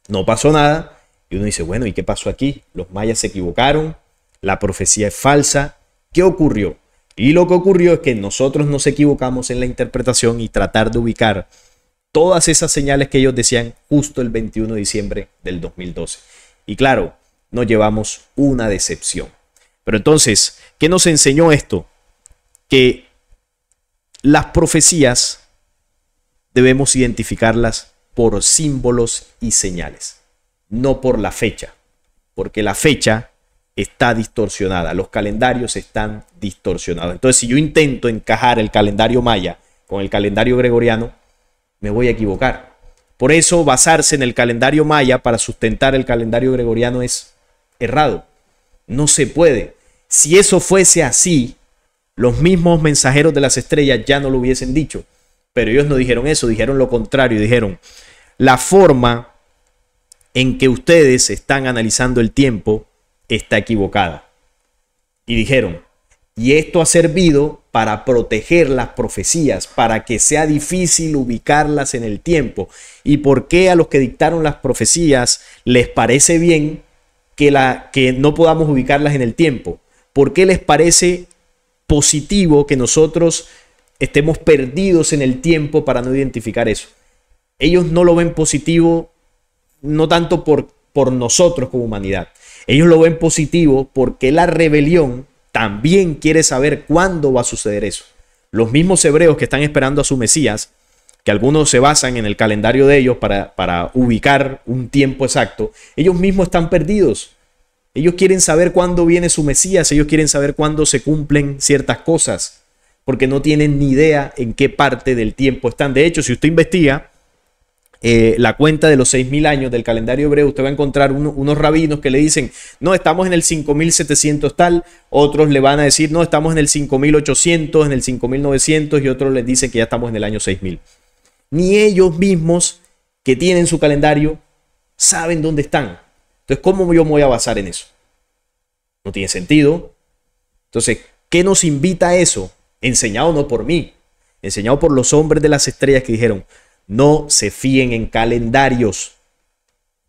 [SPEAKER 1] no pasó nada, y uno dice, bueno, ¿y qué pasó aquí? Los mayas se equivocaron, la profecía es falsa. ¿Qué ocurrió? Y lo que ocurrió es que nosotros nos equivocamos en la interpretación y tratar de ubicar todas esas señales que ellos decían justo el 21 de diciembre del 2012. Y claro, nos llevamos una decepción. Pero entonces, ¿qué nos enseñó esto? Que las profecías debemos identificarlas por símbolos y señales, no por la fecha, porque la fecha está distorsionada, los calendarios están distorsionados. Entonces, si yo intento encajar el calendario maya con el calendario gregoriano, me voy a equivocar. Por eso, basarse en el calendario maya para sustentar el calendario gregoriano es errado. No se puede. Si eso fuese así, los mismos mensajeros de las estrellas ya no lo hubiesen dicho. Pero ellos no dijeron eso, dijeron lo contrario. Dijeron, la forma en que ustedes están analizando el tiempo está equivocada. Y dijeron, y esto ha servido para proteger las profecías, para que sea difícil ubicarlas en el tiempo. ¿Y por qué a los que dictaron las profecías les parece bien que no podamos ubicarlas en el tiempo? ¿Por qué les parece positivo que nosotros estemos perdidos en el tiempo para no identificar eso? Ellos no lo ven positivo, no tanto por nosotros como humanidad. Ellos lo ven positivo porque la rebelión también quiere saber cuándo va a suceder eso. Los mismos hebreos que están esperando a su Mesías, que algunos se basan en el calendario de ellos para ubicar un tiempo exacto, ellos mismos están perdidos. Ellos quieren saber cuándo viene su Mesías, ellos quieren saber cuándo se cumplen ciertas cosas, porque no tienen ni idea en qué parte del tiempo están. De hecho, si usted investiga la cuenta de los 6000 años del calendario hebreo, usted va a encontrar unos rabinos que le dicen, no, estamos en el 5700 tal, otros le van a decir, no, estamos en el 5800, en el 5900, y otros les dicen que ya estamos en el año 6000. Ni ellos mismos que tienen su calendario saben dónde están. Entonces, ¿cómo yo me voy a basar en eso? No tiene sentido. Entonces, ¿qué nos invita a eso? Enseñado no por mí, enseñado por los hombres de las estrellas que dijeron, no se fíen en calendarios,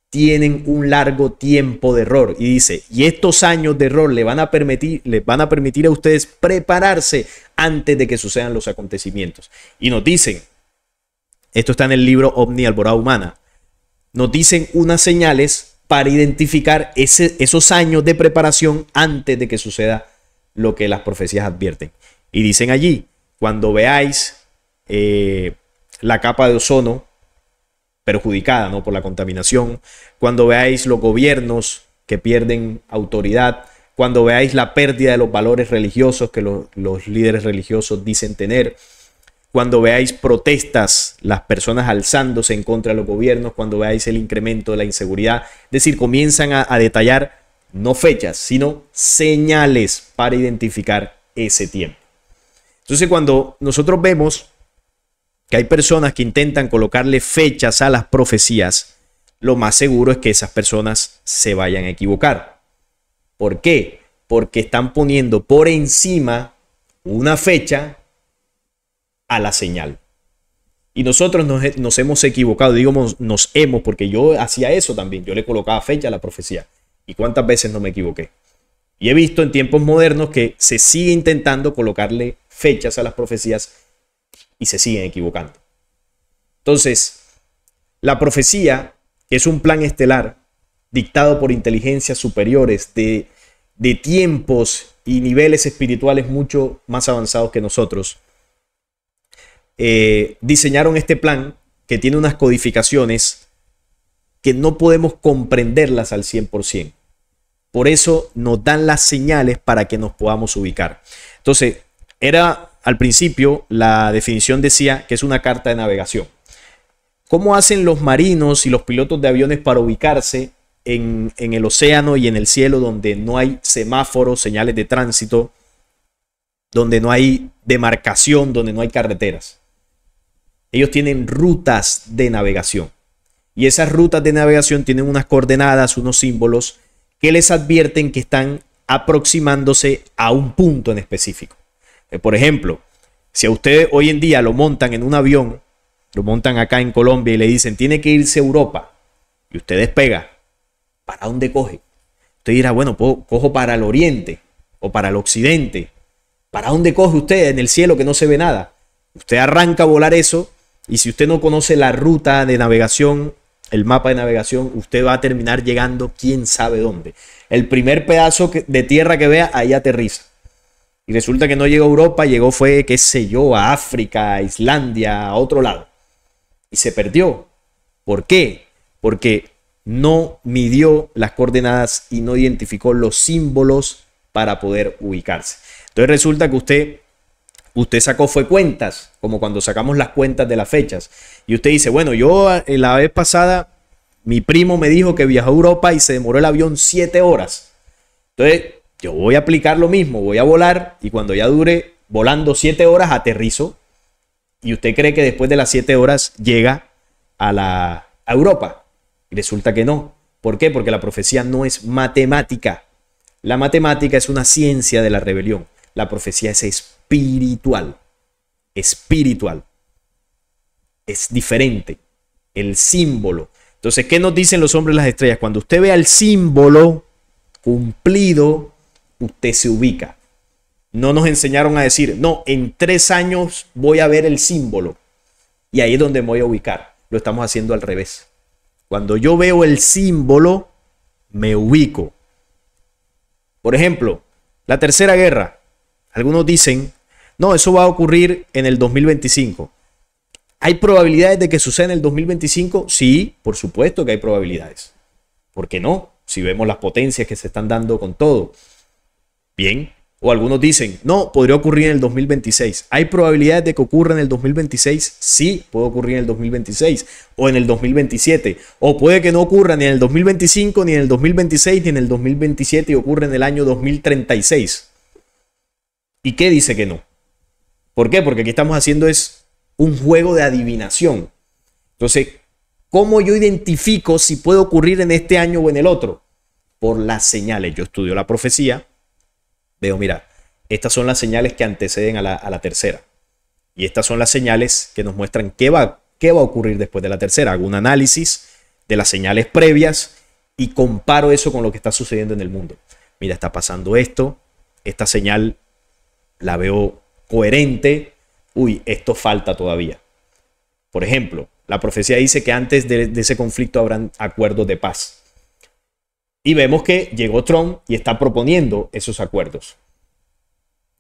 [SPEAKER 1] tienen un largo tiempo de error. Y dice, y estos años de error les van a permitir a ustedes prepararse antes de que sucedan los acontecimientos. Y nos dicen, esto está en el libro OVNI Alborada Humana, nos dicen unas señales para identificar esos años de preparación antes de que suceda lo que las profecías advierten. Y dicen allí, cuando veáis la capa de ozono perjudicada, ¿no?, por la contaminación, cuando veáis los gobiernos que pierden autoridad, cuando veáis la pérdida de los valores religiosos que los líderes religiosos dicen tener, cuando veáis protestas, las personas alzándose en contra de los gobiernos, cuando veáis el incremento de la inseguridad, es decir, comienzan a detallar no fechas, sino señales para identificar ese tiempo. Entonces, cuando nosotros vemos que hay personas que intentan colocarle fechas a las profecías, lo más seguro es que esas personas se vayan a equivocar. ¿Por qué? Porque están poniendo por encima una fecha a la señal. Y nosotros nos hemos equivocado, digo nos hemos, porque yo hacía eso también, yo le colocaba fecha a la profecía. ¿Y cuántas veces no me equivoqué? Y he visto en tiempos modernos que se sigue intentando colocarle fechas a las profecías y se siguen equivocando. Entonces, la profecía, que es un plan estelar dictado por inteligencias superiores de tiempos y niveles espirituales mucho más avanzados que nosotros, diseñaron este plan que tiene unas codificaciones que no podemos comprenderlas al 100%. Por eso nos dan las señales para que nos podamos ubicar. Entonces, al principio, la definición decía que es una carta de navegación. ¿Cómo hacen los marinos y los pilotos de aviones para ubicarse en el océano y en el cielo donde no hay semáforos, señales de tránsito, donde no hay demarcación, donde no hay carreteras? Ellos tienen rutas de navegación. Y esas rutas de navegación tienen unas coordenadas, unos símbolos que les advierten que están aproximándose a un punto en específico. Por ejemplo, si a usted hoy en día lo montan en un avión, lo montan acá en Colombia y le dicen tiene que irse a Europa y usted despega, ¿para dónde coge? Usted dirá, bueno, cojo para el oriente o para el occidente. ¿Para dónde coge usted en el cielo que no se ve nada? Usted arranca a volar eso y si usted no conoce la ruta de navegación, el mapa de navegación, usted va a terminar llegando quién sabe dónde. El primer pedazo de tierra que vea, ahí aterriza. Y resulta que no llegó a Europa, fue, qué sé yo, a África, a Islandia, a otro lado. Y se perdió. ¿Por qué? Porque no midió las coordenadas y no identificó los símbolos para poder ubicarse. Entonces resulta que usted sacó fue cuentas, como cuando sacamos las cuentas de las fechas. Y usted dice, bueno, yo la vez pasada, mi primo me dijo que viajó a Europa y se demoró el avión 7 horas. Entonces, yo voy a aplicar lo mismo, voy a volar y cuando ya dure volando 7 horas, aterrizo. Y usted cree que después de las 7 horas llega a Europa. Y resulta que no. ¿Por qué? Porque la profecía no es matemática. La matemática es una ciencia de la rebelión. La profecía es espiritual. Espiritual. Es diferente. El símbolo. Entonces, ¿qué nos dicen los hombres de las estrellas? Cuando usted vea el símbolo cumplido, usted se ubica. No nos enseñaron a decir, no, en 3 años voy a ver el símbolo. Y ahí es donde me voy a ubicar. Lo estamos haciendo al revés. Cuando yo veo el símbolo, me ubico. Por ejemplo, la Tercera Guerra. Algunos dicen, no, eso va a ocurrir en el 2025. ¿Hay probabilidades de que suceda en el 2025? Sí, por supuesto que hay probabilidades. ¿Por qué no? Si vemos las potencias que se están dando con todo. Bien. O algunos dicen, no, podría ocurrir en el 2026. ¿Hay probabilidades de que ocurra en el 2026? Sí, puede ocurrir en el 2026 o en el 2027. O puede que no ocurra ni en el 2025, ni en el 2026, ni en el 2027 y ocurra en el año 2036. ¿Y qué dice que no? ¿Por qué? Porque aquí estamos haciendo es un juego de adivinación. Entonces, ¿cómo yo identifico si puede ocurrir en este año o en el otro? por las señales. Yo estudio la profecía, veo, mira, estas son las señales que anteceden a la tercera. Y estas son las señales que nos muestran qué va a ocurrir después de la tercera. Hago un análisis de las señales previas y comparo eso con lo que está sucediendo en el mundo. Mira, está pasando esto, esta señal la veo coherente, uy, esto falta todavía. Por ejemplo, la profecía dice que antes de ese conflicto habrán acuerdos de paz. Y vemos que llegó Trump y está proponiendo esos acuerdos.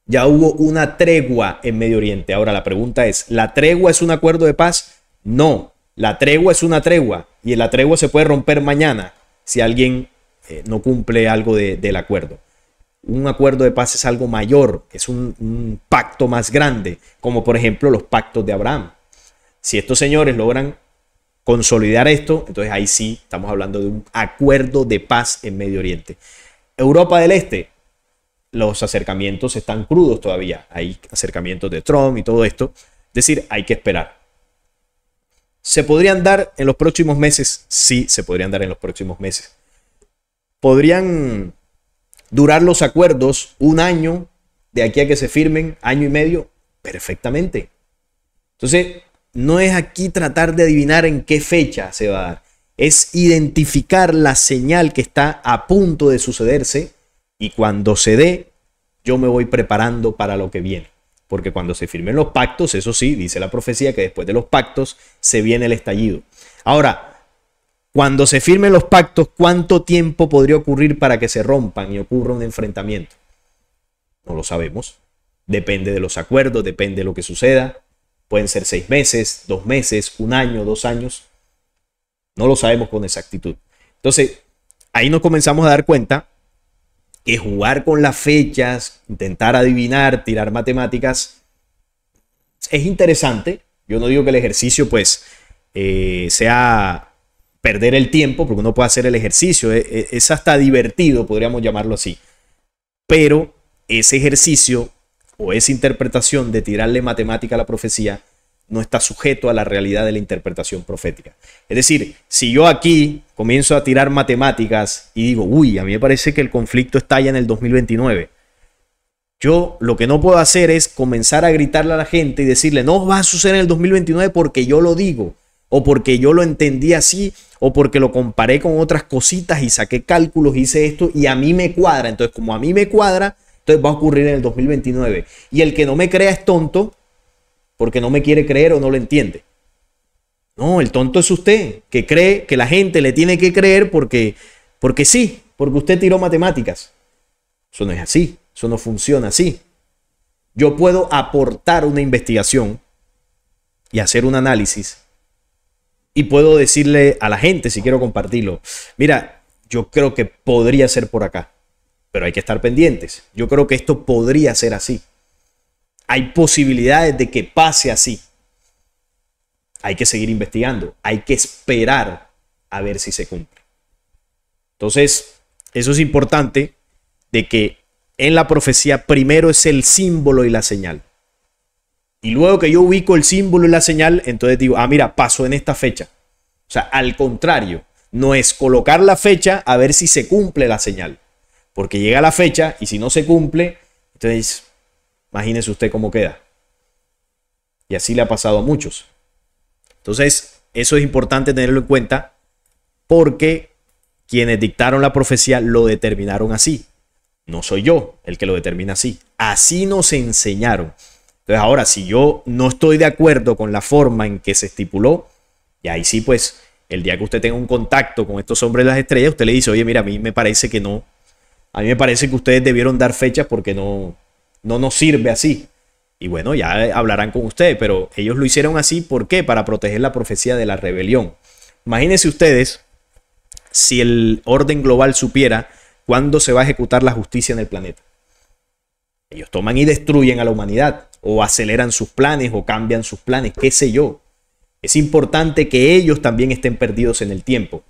[SPEAKER 1] Ya hubo una tregua en Medio Oriente. Ahora la pregunta es, ¿la tregua es un acuerdo de paz? No, la tregua es una tregua y la tregua se puede romper mañana si alguien no cumple algo del acuerdo. Un acuerdo de paz es algo mayor, es un pacto más grande, como por ejemplo los pactos de Abraham. Si estos señores logran consolidar esto, entonces ahí sí estamos hablando de un acuerdo de paz en Medio Oriente. Europa del Este, los acercamientos están crudos todavía. Hay acercamientos de Trump y todo esto. Es decir, hay que esperar. ¿Se podrían dar en los próximos meses? Sí, se podrían dar en los próximos meses. ¿Podrían durar los acuerdos un año de aquí a que se firmen, año y medio? Perfectamente. Entonces, no es aquí tratar de adivinar en qué fecha se va a dar. Es identificar la señal que está a punto de sucederse y cuando se dé, yo me voy preparando para lo que viene. Porque cuando se firmen los pactos, eso sí, dice la profecía que después de los pactos se viene el estallido. Ahora, cuando se firmen los pactos, ¿cuánto tiempo podría ocurrir para que se rompan y ocurra un enfrentamiento? No lo sabemos. Depende de los acuerdos, depende de lo que suceda. Pueden ser 6 meses, 2 meses, 1 año, 2 años. No lo sabemos con exactitud. Entonces, ahí nos comenzamos a dar cuenta que jugar con las fechas, intentar adivinar, tirar matemáticas, es interesante. Yo no digo que el ejercicio pues sea perder el tiempo, porque uno puede hacer el ejercicio. Es hasta divertido, podríamos llamarlo así. Pero ese ejercicio o esa interpretación de tirarle matemática a la profecía no está sujeto a la realidad de la interpretación profética. Es decir, si yo aquí comienzo a tirar matemáticas y digo, uy, a mí me parece que el conflicto estalla en el 2029. Yo lo que no puedo hacer es comenzar a gritarle a la gente y decirle, no va a suceder en el 2029 porque yo lo digo, o porque yo lo entendí así, o porque lo comparé con otras cositas y saqué cálculos, hice esto y a mí me cuadra. Entonces, como a mí me cuadra, entonces va a ocurrir en el 2029. Y el que no me crea es tonto, porque no me quiere creer o no lo entiende. No, el tonto es usted, que cree que la gente le tiene que creer porque sí, porque usted tiró matemáticas. Eso no es así, eso no funciona así. Yo puedo aportar una investigación y hacer un análisis y puedo decirle a la gente, si quiero compartirlo, mira, yo creo que podría ser por acá, pero hay que estar pendientes. Yo creo que esto podría ser así. Hay posibilidades de que pase así. Hay que seguir investigando. Hay que esperar a ver si se cumple. Entonces, eso es importante de que en la profecía primero es el símbolo y la señal. Y luego que yo ubico el símbolo y la señal, entonces digo, ah, mira, pasó en esta fecha. O sea, al contrario, no es colocar la fecha a ver si se cumple la señal. Porque llega la fecha y si no se cumple, entonces imagínese usted cómo queda. Y así le ha pasado a muchos. Entonces, eso es importante tenerlo en cuenta porque quienes dictaron la profecía lo determinaron así. No soy yo el que lo determina así. Así nos enseñaron. Entonces, ahora, si yo no estoy de acuerdo con la forma en que se estipuló, y ahí sí, pues, el día que usted tenga un contacto con estos hombres de las estrellas, usted le dice, oye, mira, a mí me parece que no. A mí me parece que ustedes debieron dar fechas porque no nos sirve así. Y bueno, ya hablarán con ustedes, pero ellos lo hicieron así. ¿Por qué? Para proteger la profecía de la rebelión. Imagínense ustedes si el orden global supiera cuándo se va a ejecutar la justicia en el planeta. Ellos toman y destruyen a la humanidad, o aceleran sus planes, o cambian sus planes, qué sé yo. Es importante que ellos también estén perdidos en el tiempo,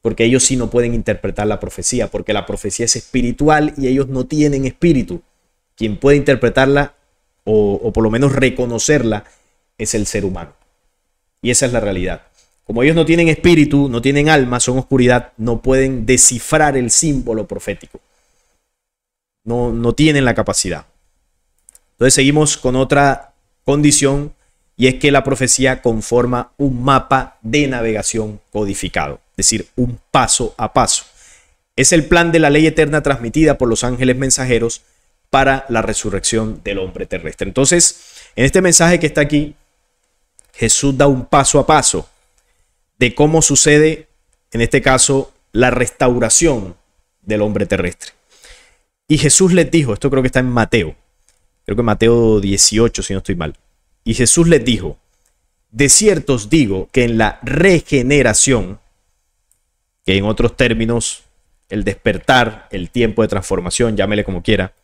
[SPEAKER 1] porque ellos sí no pueden interpretar la profecía, porque la profecía es espiritual y ellos no tienen espíritu. Quien puede interpretarla o por lo menos reconocerla es el ser humano. Y esa es la realidad. como ellos no tienen espíritu, no tienen alma, son oscuridad, no pueden descifrar el símbolo profético. No tienen la capacidad. Entonces seguimos con otra condición, y es que la profecía conforma un mapa de navegación codificado, es decir, un paso a paso. Es el plan de la ley eterna transmitida por los ángeles mensajeros para la resurrección del hombre terrestre. Entonces, en este mensaje que está aquí, Jesús da un paso a paso de cómo sucede, en este caso, la restauración del hombre terrestre. Y Jesús les dijo, esto creo que está en Mateo, creo que Mateo 18, si no estoy mal. Y Jesús les dijo, de cierto os digo que en la regeneración, que en otros términos, el despertar, el tiempo de transformación, llámele como quiera,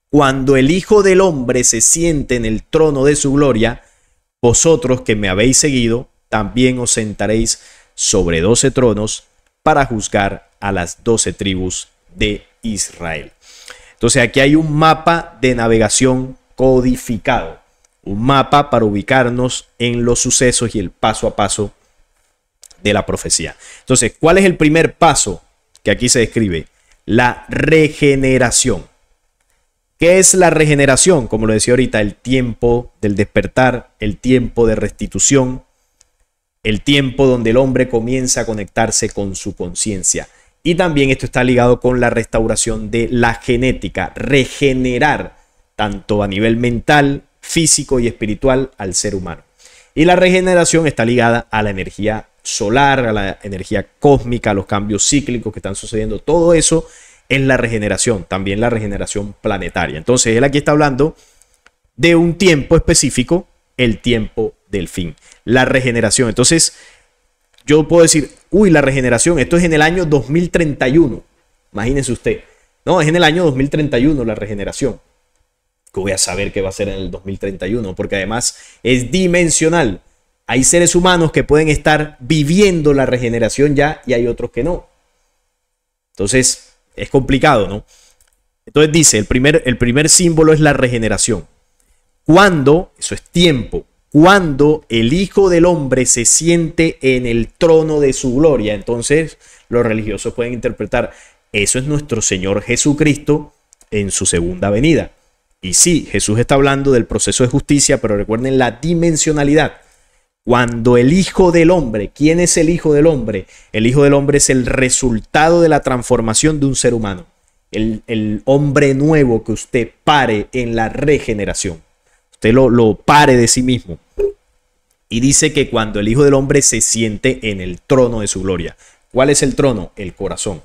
[SPEAKER 1] cuando el Hijo del Hombre se siente en el trono de su gloria, vosotros que me habéis seguido, también os sentaréis sobre 12 tronos para juzgar a las 12 tribus de Israel. Entonces aquí hay un mapa de navegación codificado, un mapa para ubicarnos en los sucesos y el paso a paso de la profecía. Entonces, ¿cuál es el primer paso que aquí se describe? La regeneración. ¿Qué es la regeneración? Como lo decía ahorita, el tiempo del despertar, el tiempo de restitución, el tiempo donde el hombre comienza a conectarse con su conciencia. Y también esto está ligado con la restauración de la genética, regenerar tanto a nivel mental, físico y espiritual al ser humano. Y la regeneración está ligada a la energía solar, a la energía cósmica, a los cambios cíclicos que están sucediendo. Todo eso es la regeneración, también la regeneración planetaria. Entonces él aquí está hablando de un tiempo específico, el tiempo del fin, la regeneración. Entonces yo puedo decir, uy, la regeneración, esto es en el año 2031. Imagínense usted. No, es en el año 2031 la regeneración. Que voy a saber qué va a ser en el 2031, porque además es dimensional. Hay seres humanos que pueden estar viviendo la regeneración ya y hay otros que no. Entonces es complicado, ¿no? Entonces dice, el primer símbolo es la regeneración. Cuando, eso es tiempo, cuando el Hijo del Hombre se siente en el trono de su gloria. Entonces los religiosos pueden interpretar, eso es nuestro Señor Jesucristo en su segunda venida. Y sí, Jesús está hablando del proceso de justicia, pero recuerden la dimensionalidad. Cuando el Hijo del Hombre, ¿quién es el Hijo del Hombre? El Hijo del Hombre es el resultado de la transformación de un ser humano. El hombre nuevo que usted pare en la regeneración. Usted lo pare de sí mismo. Y dice que cuando el Hijo del Hombre se siente en el trono de su gloria. ¿Cuál es el trono? El corazón.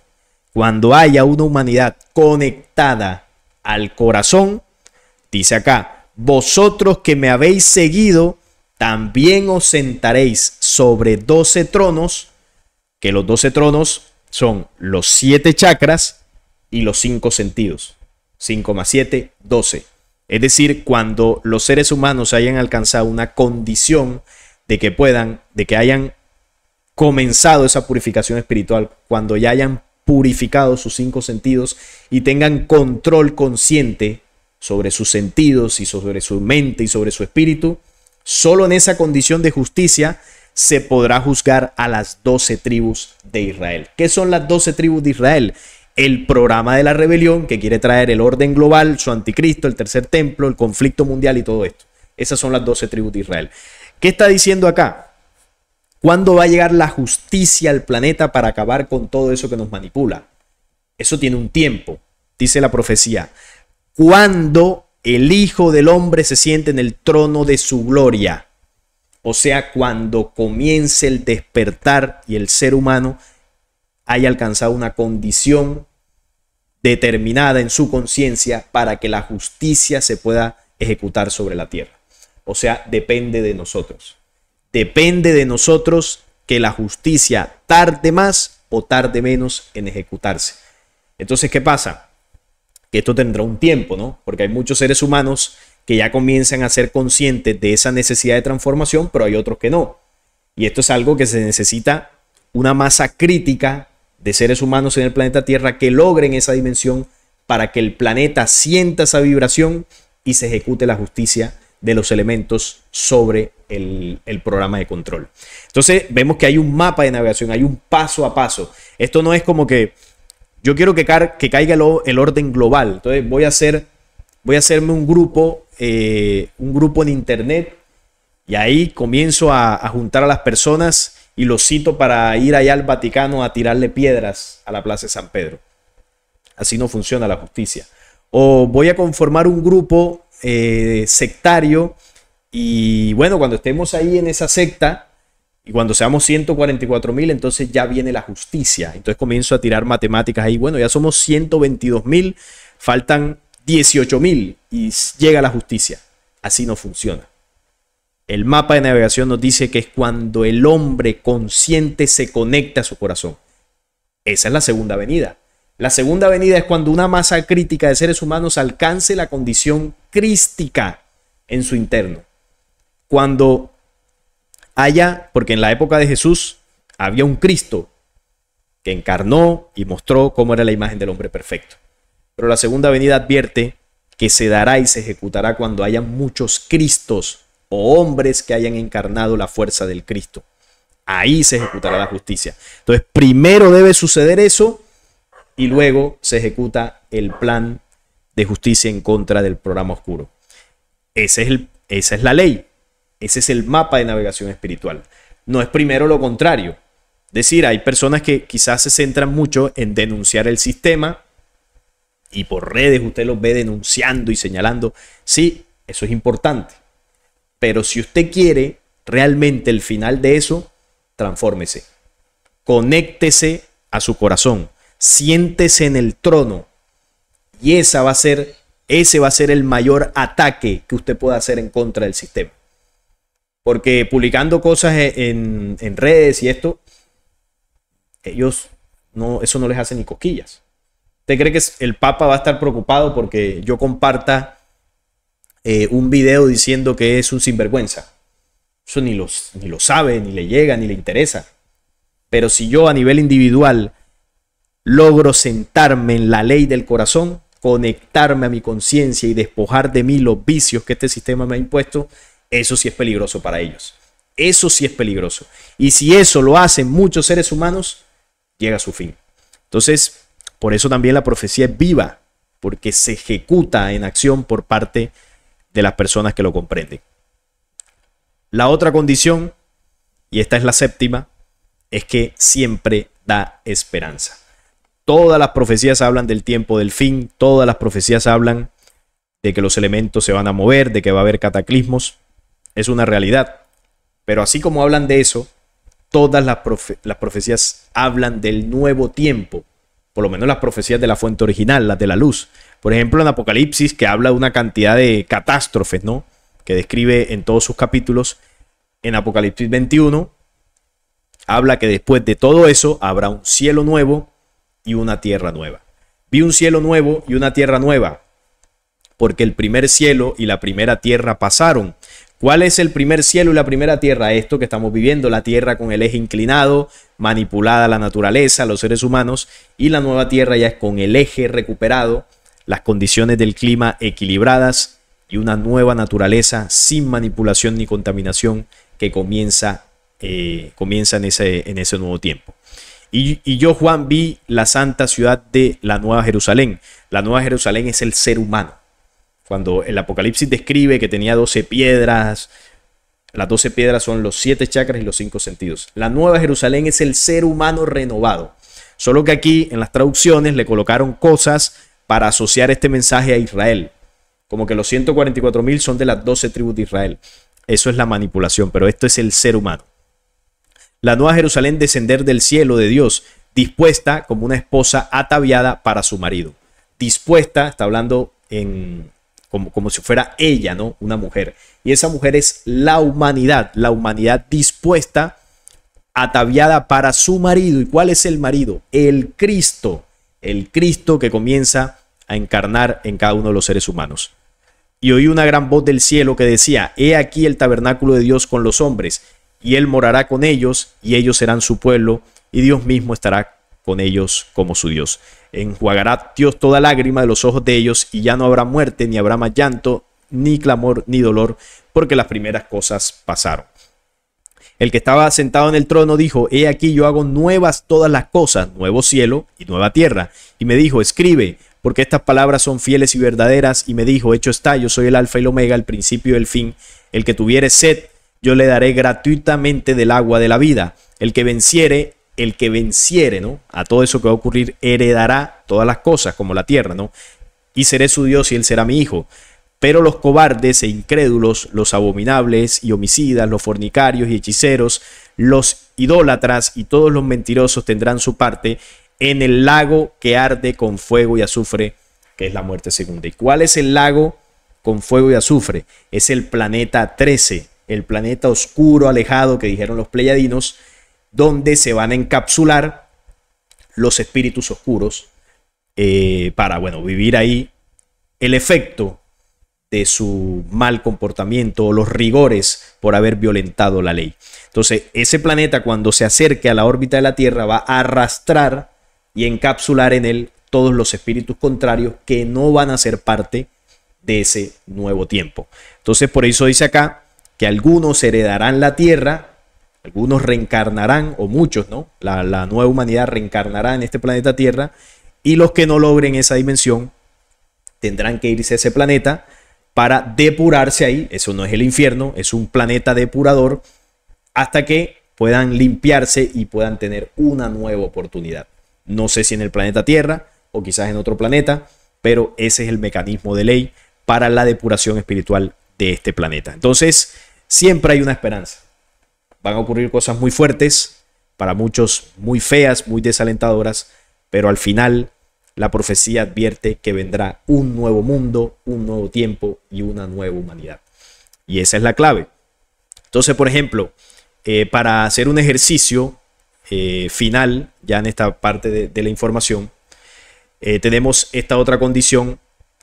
[SPEAKER 1] Cuando haya una humanidad conectada al corazón, dice acá, vosotros que me habéis seguido, también os sentaréis sobre 12 tronos, que los 12 tronos son los 7 chakras y los 5 sentidos. 5 más 7, 12. Es decir, cuando los seres humanos hayan alcanzado una condición de que hayan comenzado esa purificación espiritual, cuando ya hayan purificado sus 5 sentidos y tengan control consciente sobre sus sentidos y sobre su mente y sobre su espíritu, solo en esa condición de justicia se podrá juzgar a las 12 tribus de Israel. ¿Qué son las 12 tribus de Israel? El programa de la rebelión que quiere traer el orden global, su anticristo, el tercer templo, el conflicto mundial y todo esto. Esas son las 12 tribus de Israel. ¿Qué está diciendo acá? ¿Cuándo va a llegar la justicia al planeta para acabar con todo eso que nos manipula? Eso tiene un tiempo, dice la profecía. Cuando el Hijo del Hombre se siente en el trono de su gloria. O sea, cuando comience el despertar y el ser humano haya alcanzado una condición determinada en su conciencia para que la justicia se pueda ejecutar sobre la tierra. O sea, depende de nosotros. Depende de nosotros que la justicia tarde más o tarde menos en ejecutarse. Entonces, ¿qué pasa? Que esto tendrá un tiempo, ¿no? Porque hay muchos seres humanos que ya comienzan a ser conscientes de esa necesidad de transformación, pero hay otros que no. Y esto es algo que se necesita una masa crítica de seres humanos en el planeta Tierra que logren esa dimensión para que el planeta sienta esa vibración y se ejecute la justicia de los elementos sobre el programa de control. Entonces vemos que hay un mapa de navegación, hay un paso a paso. Esto no es como que yo quiero que caiga el orden global. Entonces voy a hacerme un grupo en internet y ahí comienzo a juntar a las personas y los cito para ir allá al Vaticano a tirarle piedras a la Plaza de San Pedro. Así no funciona la justicia. O voy a conformar un grupo sectario y bueno, cuando estemos ahí en esa secta y cuando seamos 144,000, entonces ya viene la justicia. Entonces comienzo a tirar matemáticas ahí. Bueno, ya somos 122,000, faltan 18,000 y llega la justicia. Así no funciona. El mapa de navegación nos dice que es cuando el hombre consciente se conecta a su corazón. Esa es la segunda venida. La segunda venida es cuando una masa crítica de seres humanos alcance la condición crística en su interno. Cuando haya, porque en la época de Jesús había un Cristo que encarnó y mostró cómo era la imagen del hombre perfecto. Pero la segunda venida advierte que se dará y se ejecutará cuando haya muchos Cristos o hombres que hayan encarnado la fuerza del Cristo. Ahí se ejecutará la justicia. Entonces, primero debe suceder eso y luego se ejecuta el plan de justicia en contra del programa oscuro. Esa es la ley. Ese es el mapa de navegación espiritual. No es primero lo contrario. Es decir, hay personas que quizás se centran mucho en denunciar el sistema y por redes usted los ve denunciando y señalando. Sí, eso es importante. Pero si usted quiere realmente el final de eso, transfórmese. Conéctese a su corazón. Siéntese en el trono. Y ese va a ser el mayor ataque que usted pueda hacer en contra del sistema. Porque publicando cosas en redes y esto, ellos eso no les hace ni cosquillas. ¿Usted cree que el Papa va a estar preocupado porque yo comparta un video diciendo que es un sinvergüenza? Eso ni lo sabe, ni le llega, ni le interesa. Pero si yo a nivel individual logro sentarme en la ley del corazón, conectarme a mi conciencia y despojar de mí los vicios que este sistema me ha impuesto, eso sí es peligroso para ellos. Eso sí es peligroso. Y si eso lo hacen muchos seres humanos, llega a su fin. Entonces, por eso también la profecía es viva, porque se ejecuta en acción por parte de las personas que lo comprenden. La otra condición, y esta es la séptima, es que siempre da esperanza. Todas las profecías hablan del tiempo del fin, todas las profecías hablan de que los elementos se van a mover, de que va a haber cataclismos. Es una realidad. Pero así como hablan de eso, todas las profecías hablan del nuevo tiempo. Por lo menos las profecías de la fuente original, las de la luz. Por ejemplo, en Apocalipsis, que habla de una cantidad de catástrofes, ¿no?, que describe en todos sus capítulos. En Apocalipsis 21 habla que después de todo eso habrá un cielo nuevo y una tierra nueva. Vi un cielo nuevo y una tierra nueva, porque el primer cielo y la primera tierra pasaron. ¿Cuál es el primer cielo y la primera tierra? Esto que estamos viviendo, la tierra con el eje inclinado, manipulada la naturaleza, los seres humanos, y la nueva tierra ya es con el eje recuperado, las condiciones del clima equilibradas y una nueva naturaleza sin manipulación ni contaminación que comienza en ese nuevo tiempo. Y yo, Juan, vi la santa ciudad de la Nueva Jerusalén. La Nueva Jerusalén es el ser humano. Cuando el Apocalipsis describe que tenía 12 piedras, las 12 piedras son los 7 chakras y los 5 sentidos. La Nueva Jerusalén es el ser humano renovado. Solo que aquí en las traducciones le colocaron cosas para asociar este mensaje a Israel. Como que los 144,000 son de las 12 tribus de Israel. Eso es la manipulación, pero esto es el ser humano. La Nueva Jerusalén descender del cielo de Dios, dispuesta como una esposa ataviada para su marido. Dispuesta, está hablando como si fuera ella, ¿no?, una mujer. Y esa mujer es la humanidad dispuesta, ataviada para su marido. ¿Y cuál es el marido? El Cristo que comienza a encarnar en cada uno de los seres humanos. Y oí una gran voz del cielo que decía: he aquí el tabernáculo de Dios con los hombres, y él morará con ellos, y ellos serán su pueblo, y Dios mismo estará con ellos como su Dios. Enjuagará Dios toda lágrima de los ojos de ellos, y ya no habrá muerte, ni habrá más llanto, ni clamor, ni dolor, porque las primeras cosas pasaron. El que estaba sentado en el trono dijo: he aquí yo hago nuevas todas las cosas, nuevo cielo y nueva tierra. Y me dijo: escribe, porque estas palabras son fieles y verdaderas. Y me dijo: hecho está, yo soy el alfa y el omega, el principio y el fin. El que tuviere sed, yo le daré gratuitamente del agua de la vida. El que venciere, ¿no? A todo eso que va a ocurrir, heredará todas las cosas, como la tierra, ¿no? Y seré su Dios y él será mi hijo. Pero los cobardes e incrédulos, los abominables y homicidas, los fornicarios y hechiceros, los idólatras y todos los mentirosos tendrán su parte en el lago que arde con fuego y azufre, que es la muerte segunda. ¿Y cuál es el lago con fuego y azufre? Es el planeta 13, el planeta oscuro, alejado, que dijeron los pleyadinos, donde se van a encapsular los espíritus oscuros para, bueno, vivir ahí el efecto de su mal comportamiento o los rigores por haber violentado la ley. Entonces, ese planeta, cuando se acerque a la órbita de la Tierra, va a arrastrar y encapsular en él todos los espíritus contrarios que no van a ser parte de ese nuevo tiempo. Entonces, por eso dice acá que algunos heredarán la Tierra, algunos reencarnarán, o muchos, ¿no? La nueva humanidad reencarnará en este planeta Tierra, y los que no logren esa dimensión tendrán que irse a ese planeta para depurarse ahí. Eso no es el infierno, es un planeta depurador, hasta que puedan limpiarse y puedan tener una nueva oportunidad. No sé si en el planeta Tierra o quizás en otro planeta, pero ese es el mecanismo de ley para la depuración espiritual de este planeta. Entonces, siempre hay una esperanza. Van a ocurrir cosas muy fuertes, para muchos muy feas, muy desalentadoras, pero al final la profecía advierte que vendrá un nuevo mundo, un nuevo tiempo y una nueva humanidad. Y esa es la clave. Entonces, por ejemplo, para hacer un ejercicio final, ya en esta parte de la información, tenemos esta otra condición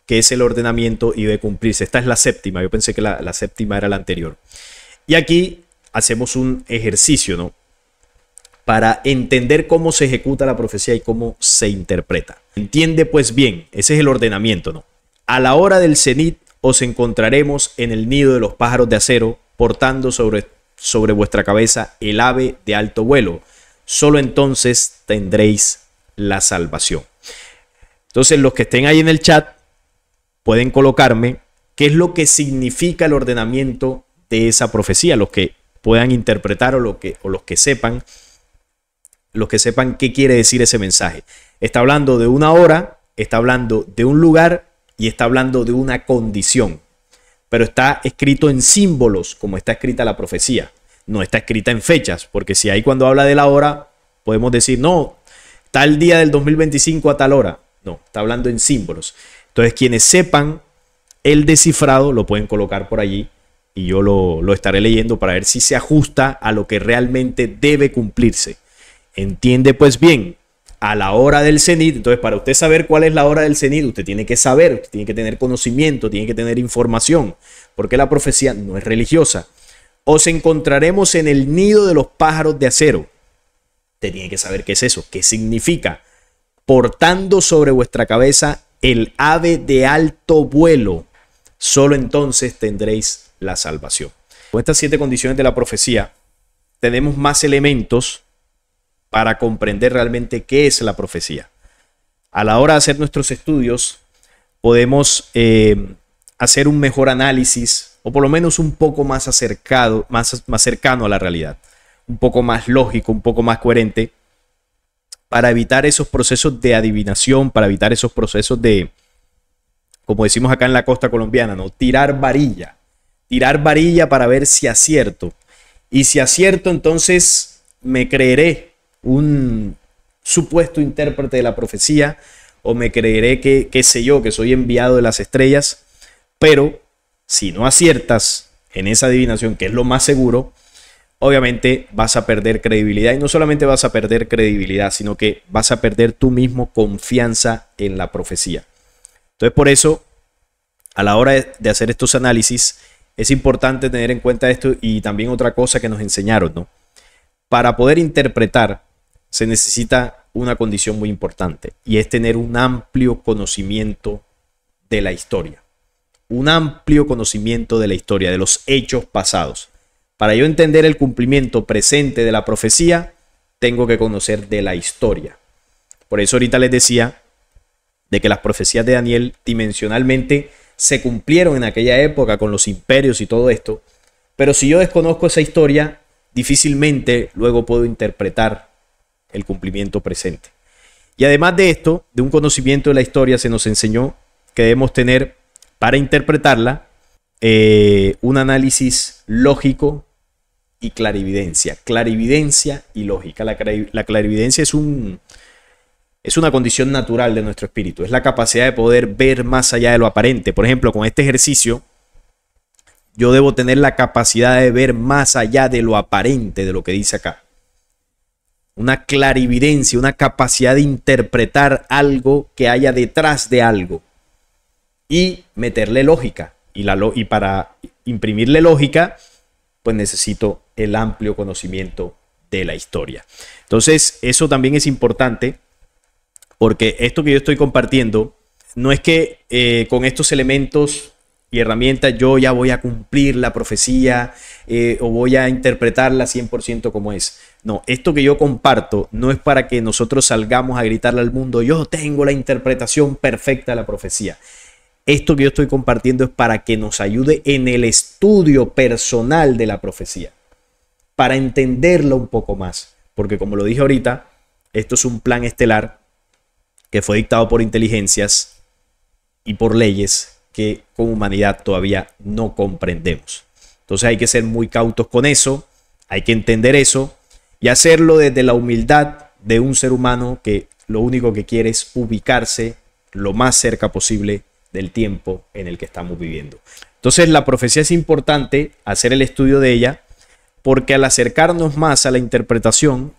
[SPEAKER 1] que es el ordenamiento y debe cumplirse. Esta es la séptima. Yo pensé que la séptima era la anterior. Y aquí hacemos un ejercicio, ¿no? Para entender cómo se ejecuta la profecía y cómo se interpreta. Entiende pues bien, ese es el ordenamiento, ¿no? A la hora del cenit os encontraremos en el nido de los pájaros de acero, portando sobre vuestra cabeza el ave de alto vuelo. Solo entonces tendréis la salvación. Entonces, los que estén ahí en el chat pueden colocarme qué es lo que significa el ordenamiento de esa profecía, los que puedan interpretar o los que sepan qué quiere decir ese mensaje. Está hablando de una hora, está hablando de un lugar y está hablando de una condición. Pero está escrito en símbolos, como está escrita la profecía. No está escrita en fechas, porque si ahí cuando habla de la hora, podemos decir, no, tal día del 2025 a tal hora. No, está hablando en símbolos. Entonces, quienes sepan el descifrado lo pueden colocar por allí y yo lo estaré leyendo para ver si se ajusta a lo que realmente debe cumplirse. Entiende pues bien, a la hora del cenit. Entonces, para usted saber cuál es la hora del cenit, usted tiene que saber, usted tiene que tener conocimiento, tiene que tener información, porque la profecía no es religiosa. Os encontraremos en el nido de los pájaros de acero. Usted tiene que saber qué es eso, qué significa. Portando sobre vuestra cabeza el ave de alto vuelo. Solo entonces tendréis la salvación. Con estas 7 condiciones de la profecía, tenemos más elementos para comprender realmente qué es la profecía. A la hora de hacer nuestros estudios, podemos hacer un mejor análisis, o por lo menos un poco más acercado, más cercano a la realidad, un poco más lógico, un poco más coherente, para evitar esos procesos de adivinación, para evitar esos procesos de, como decimos acá en la costa colombiana, ¿no? Tirar varilla para ver si acierto. Y si acierto, entonces me creeré un supuesto intérprete de la profecía, o me creeré que, qué sé yo, que soy enviado de las estrellas. Pero si no aciertas en esa adivinación, que es lo más seguro, obviamente vas a perder credibilidad. Y no solamente vas a perder credibilidad, sino que vas a perder tú mismo confianza en la profecía. Entonces, por eso, a la hora de hacer estos análisis, es importante tener en cuenta esto. Y también otra cosa que nos enseñaron, ¿no? Para poder interpretar, se necesita una condición muy importante, y es tener un amplio conocimiento de la historia. un amplio conocimiento de la historia, de los hechos pasados. Para yo entender el cumplimiento presente de la profecía, tengo que conocer de la historia. Por eso ahorita les decía de que las profecías de Daniel dimensionalmente se cumplieron en aquella época con los imperios y todo esto. Pero si yo desconozco esa historia, difícilmente luego puedo interpretar el cumplimiento presente. Y además de esto, de un conocimiento de la historia, se nos enseñó que debemos tener para interpretarla un análisis lógico y clarividencia. Clarividencia y lógica. La clarividencia es una condición natural de nuestro espíritu. Es la capacidad de poder ver más allá de lo aparente. Por ejemplo, con este ejercicio, yo debo tener la capacidad de ver más allá de lo aparente, de lo que dice acá. Una clarividencia, una capacidad de interpretar algo que haya detrás de algo y meterle lógica. Y para imprimirle lógica, pues necesito el amplio conocimiento de la historia. Entonces, eso también es importante, porque esto que yo estoy compartiendo no es que con estos elementos y herramientas yo ya voy a cumplir la profecía o voy a interpretarla 100% como es. No, esto que yo comparto no es para que nosotros salgamos a gritarle al mundo, yo tengo la interpretación perfecta de la profecía. Esto que yo estoy compartiendo es para que nos ayude en el estudio personal de la profecía, para entenderla un poco más. Porque como lo dije ahorita, esto es un plan estelar que fue dictado por inteligencias y por leyes que como humanidad todavía no comprendemos. Entonces hay que ser muy cautos con eso, hay que entender eso y hacerlo desde la humildad de un ser humano que lo único que quiere es ubicarse lo más cerca posible del tiempo en el que estamos viviendo. Entonces la profecía es importante hacer el estudio de ella porque al acercarnos más a la interpretación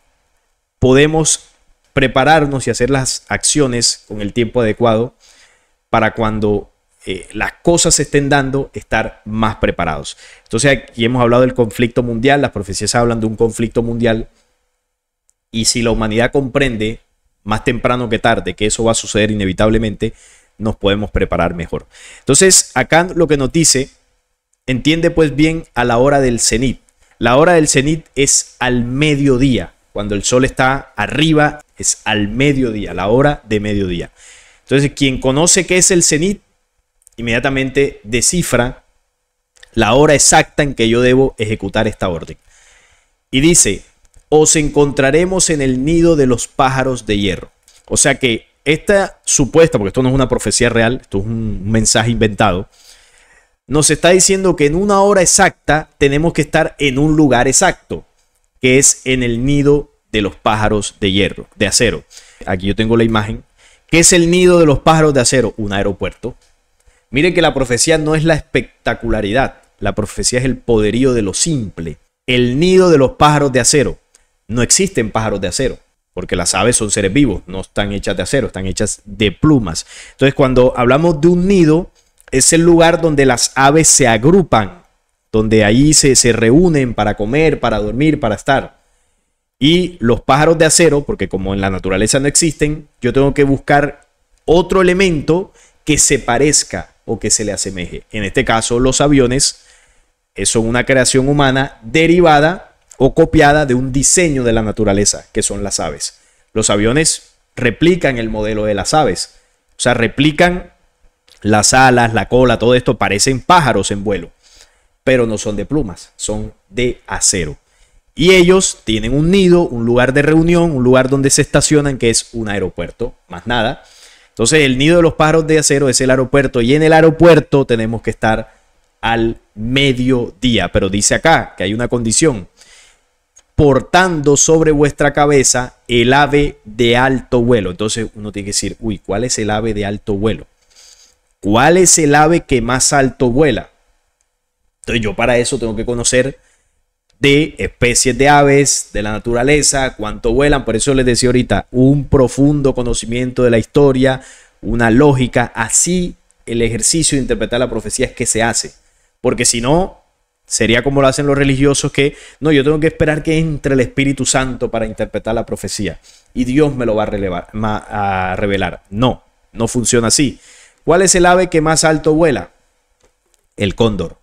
[SPEAKER 1] podemos prepararnos y hacer las acciones con el tiempo adecuado para cuando las cosas se estén dando, estar más preparados. Entonces aquí hemos hablado del conflicto mundial, las profecías hablan de un conflicto mundial y si la humanidad comprende más temprano que tarde que eso va a suceder inevitablemente, nos podemos preparar mejor. Entonces acá lo que nos dice, entiende pues bien a la hora del cenit. La hora del cenit es al mediodía, cuando el sol está arriba es al mediodía, la hora de mediodía. Entonces quien conoce qué es el cenit, inmediatamente descifra la hora exacta en que yo debo ejecutar esta orden. Y dice, os encontraremos en el nido de los pájaros de hierro. O sea que esta supuesta, porque esto no es una profecía real, esto es un mensaje inventado, nos está diciendo que en una hora exacta tenemos que estar en un lugar exacto, que es en el nido de los pájaros de hierro, de acero. Aquí yo tengo la imagen. ¿Qué es el nido de los pájaros de acero? Un aeropuerto. Miren que la profecía no es la espectacularidad, la profecía es el poderío de lo simple. El nido de los pájaros de acero. No existen pájaros de acero, porque las aves son seres vivos, no están hechas de acero, están hechas de plumas. Entonces, cuando hablamos de un nido, es el lugar donde las aves se agrupan, donde ahí se reúnen para comer, para dormir, para estar. Y los pájaros de acero, porque como en la naturaleza no existen, yo tengo que buscar otro elemento que se parezca o que se le asemeje. En este caso, los aviones son una creación humana derivada o copiada de un diseño de la naturaleza, que son las aves. Los aviones replican el modelo de las aves, o sea, replican las alas, la cola, todo esto parecen pájaros en vuelo, pero no son de plumas, son de acero. Y ellos tienen un nido, un lugar de reunión, un lugar donde se estacionan, que es un aeropuerto, más nada. Entonces el nido de los pájaros de acero es el aeropuerto y en el aeropuerto tenemos que estar al mediodía. Pero dice acá que hay una condición. Portando sobre vuestra cabeza el ave de alto vuelo. Entonces uno tiene que decir, uy, ¿cuál es el ave de alto vuelo? ¿Cuál es el ave que más alto vuela? Entonces yo para eso tengo que conocer de especies de aves, de la naturaleza, cuánto vuelan. Por eso les decía ahorita, un profundo conocimiento de la historia, una lógica. Así el ejercicio de interpretar la profecía es que se hace. Porque si no, sería como lo hacen los religiosos que, no, yo tengo que esperar que entre el Espíritu Santo para interpretar la profecía. Y Dios me lo va a revelar. No, no funciona así. ¿Cuál es el ave que más alto vuela? El cóndor.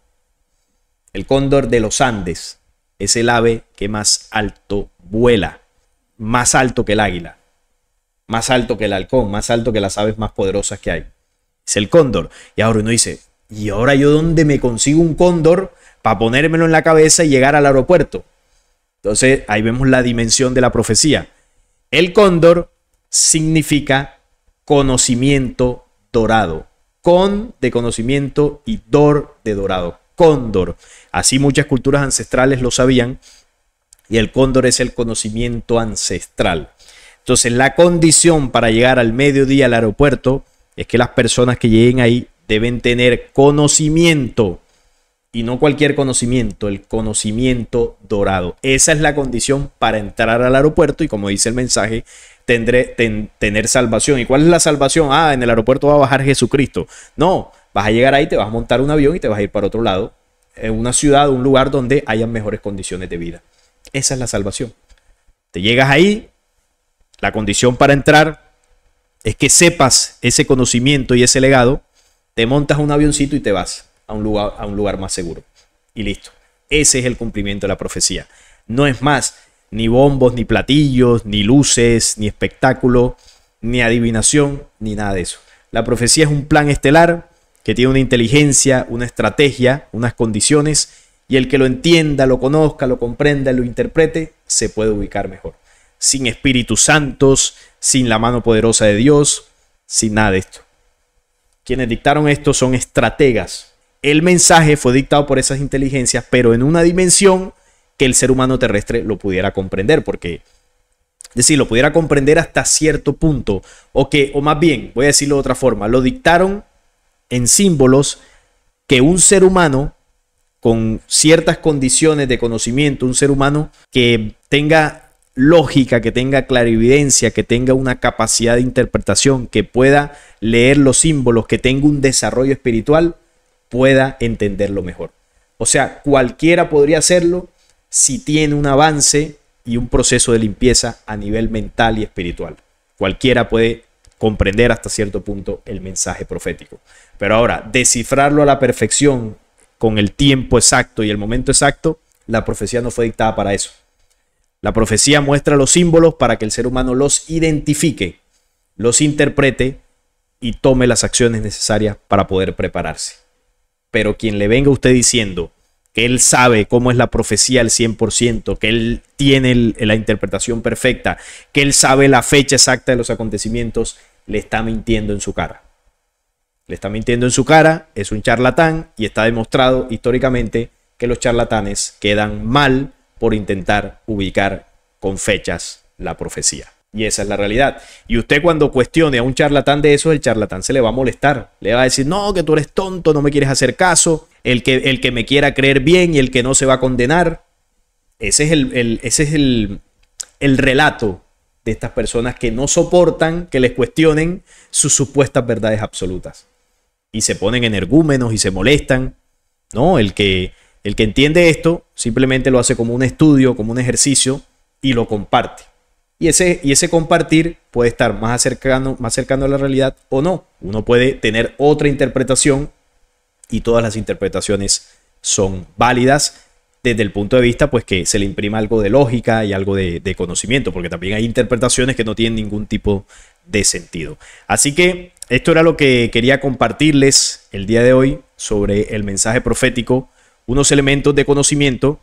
[SPEAKER 1] El cóndor de los Andes es el ave que más alto vuela. Más alto que el águila. Más alto que el halcón. Más alto que las aves más poderosas que hay. Es el cóndor. Y ahora uno dice, ¿y ahora yo dónde me consigo un cóndor para ponérmelo en la cabeza y llegar al aeropuerto? Entonces ahí vemos la dimensión de la profecía. El cóndor significa conocimiento dorado. Con de conocimiento y dor de dorado. Cóndor. Así muchas culturas ancestrales lo sabían. Y el cóndor es el conocimiento ancestral. Entonces la condición para llegar al mediodía al aeropuerto es que las personas que lleguen ahí deben tener conocimiento. Y no cualquier conocimiento, el conocimiento dorado. Esa es la condición para entrar al aeropuerto y, como dice el mensaje, tener salvación. ¿Y cuál es la salvación? En el aeropuerto va a bajar Jesucristo. No, vas a llegar ahí, te vas a montar un avión y te vas a ir para otro lado, en una ciudad, un lugar donde hayan mejores condiciones de vida. Esa es la salvación. Te llegas ahí, la condición para entrar es que sepas ese conocimiento y ese legado, te montas un avioncito y te vas a un lugar más seguro. Y listo. Ese es el cumplimiento de la profecía. No es más, ni bombos, ni platillos, ni luces, ni espectáculo, ni adivinación, ni nada de eso. La profecía es un plan estelar que tiene una inteligencia, una estrategia, unas condiciones, y el que lo entienda, lo conozca, lo comprenda, lo interprete, se puede ubicar mejor. Sin Espíritus Santos, sin la mano poderosa de Dios, sin nada de esto. Quienes dictaron esto son estrategas. El mensaje fue dictado por esas inteligencias, pero en una dimensión que el ser humano terrestre lo pudiera comprender, porque, es decir, lo pudiera comprender hasta cierto punto, o más bien, voy a decirlo de otra forma, lo dictaron en símbolos que un ser humano con ciertas condiciones de conocimiento, un ser humano que tenga lógica, que tenga clarividencia, que tenga una capacidad de interpretación, que pueda leer los símbolos, que tenga un desarrollo espiritual, pueda entenderlo mejor. O sea, cualquiera podría hacerlo si tiene un avance y un proceso de limpieza a nivel mental y espiritual. Cualquiera puede comprender hasta cierto punto el mensaje profético. Pero ahora, descifrarlo a la perfección, con el tiempo exacto y el momento exacto, la profecía no fue dictada para eso. La profecía muestra los símbolos para que el ser humano los identifique, los interprete y tome las acciones necesarias para poder prepararse. Pero quien le venga a usted diciendo que él sabe cómo es la profecía al 100%, que él tiene la interpretación perfecta, que él sabe la fecha exacta de los acontecimientos, le está mintiendo en su cara. Le está mintiendo en su cara, es un charlatán y está demostrado históricamente que los charlatanes quedan mal por intentar ubicar con fechas la profecía. Y esa es la realidad. Y usted cuando cuestione a un charlatán de esos, el charlatán se le va a molestar. Le va a decir, no, que tú eres tonto, no me quieres hacer caso. El que me quiera creer bien y el que no se va a condenar. Ese es el relato de estas personas que no soportan que les cuestionen sus supuestas verdades absolutas. Y se ponen energúmenos y se molestan. No, el que entiende esto simplemente lo hace como un estudio, como un ejercicio y lo comparte. Y ese compartir puede estar más cercano a la realidad o no. Uno puede tener otra interpretación y todas las interpretaciones son válidas desde el punto de vista pues que se le imprima algo de lógica y algo de conocimiento, porque también hay interpretaciones que no tienen ningún tipo de sentido. Así que esto era lo que quería compartirles el día de hoy sobre el mensaje profético, unos elementos de conocimiento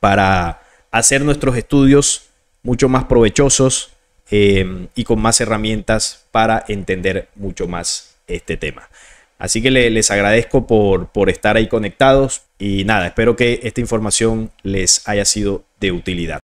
[SPEAKER 1] para hacer nuestros estudios mucho más provechosos y con más herramientas para entender mucho más este tema. Así que les agradezco por estar ahí conectados y nada, espero que esta información les haya sido de utilidad.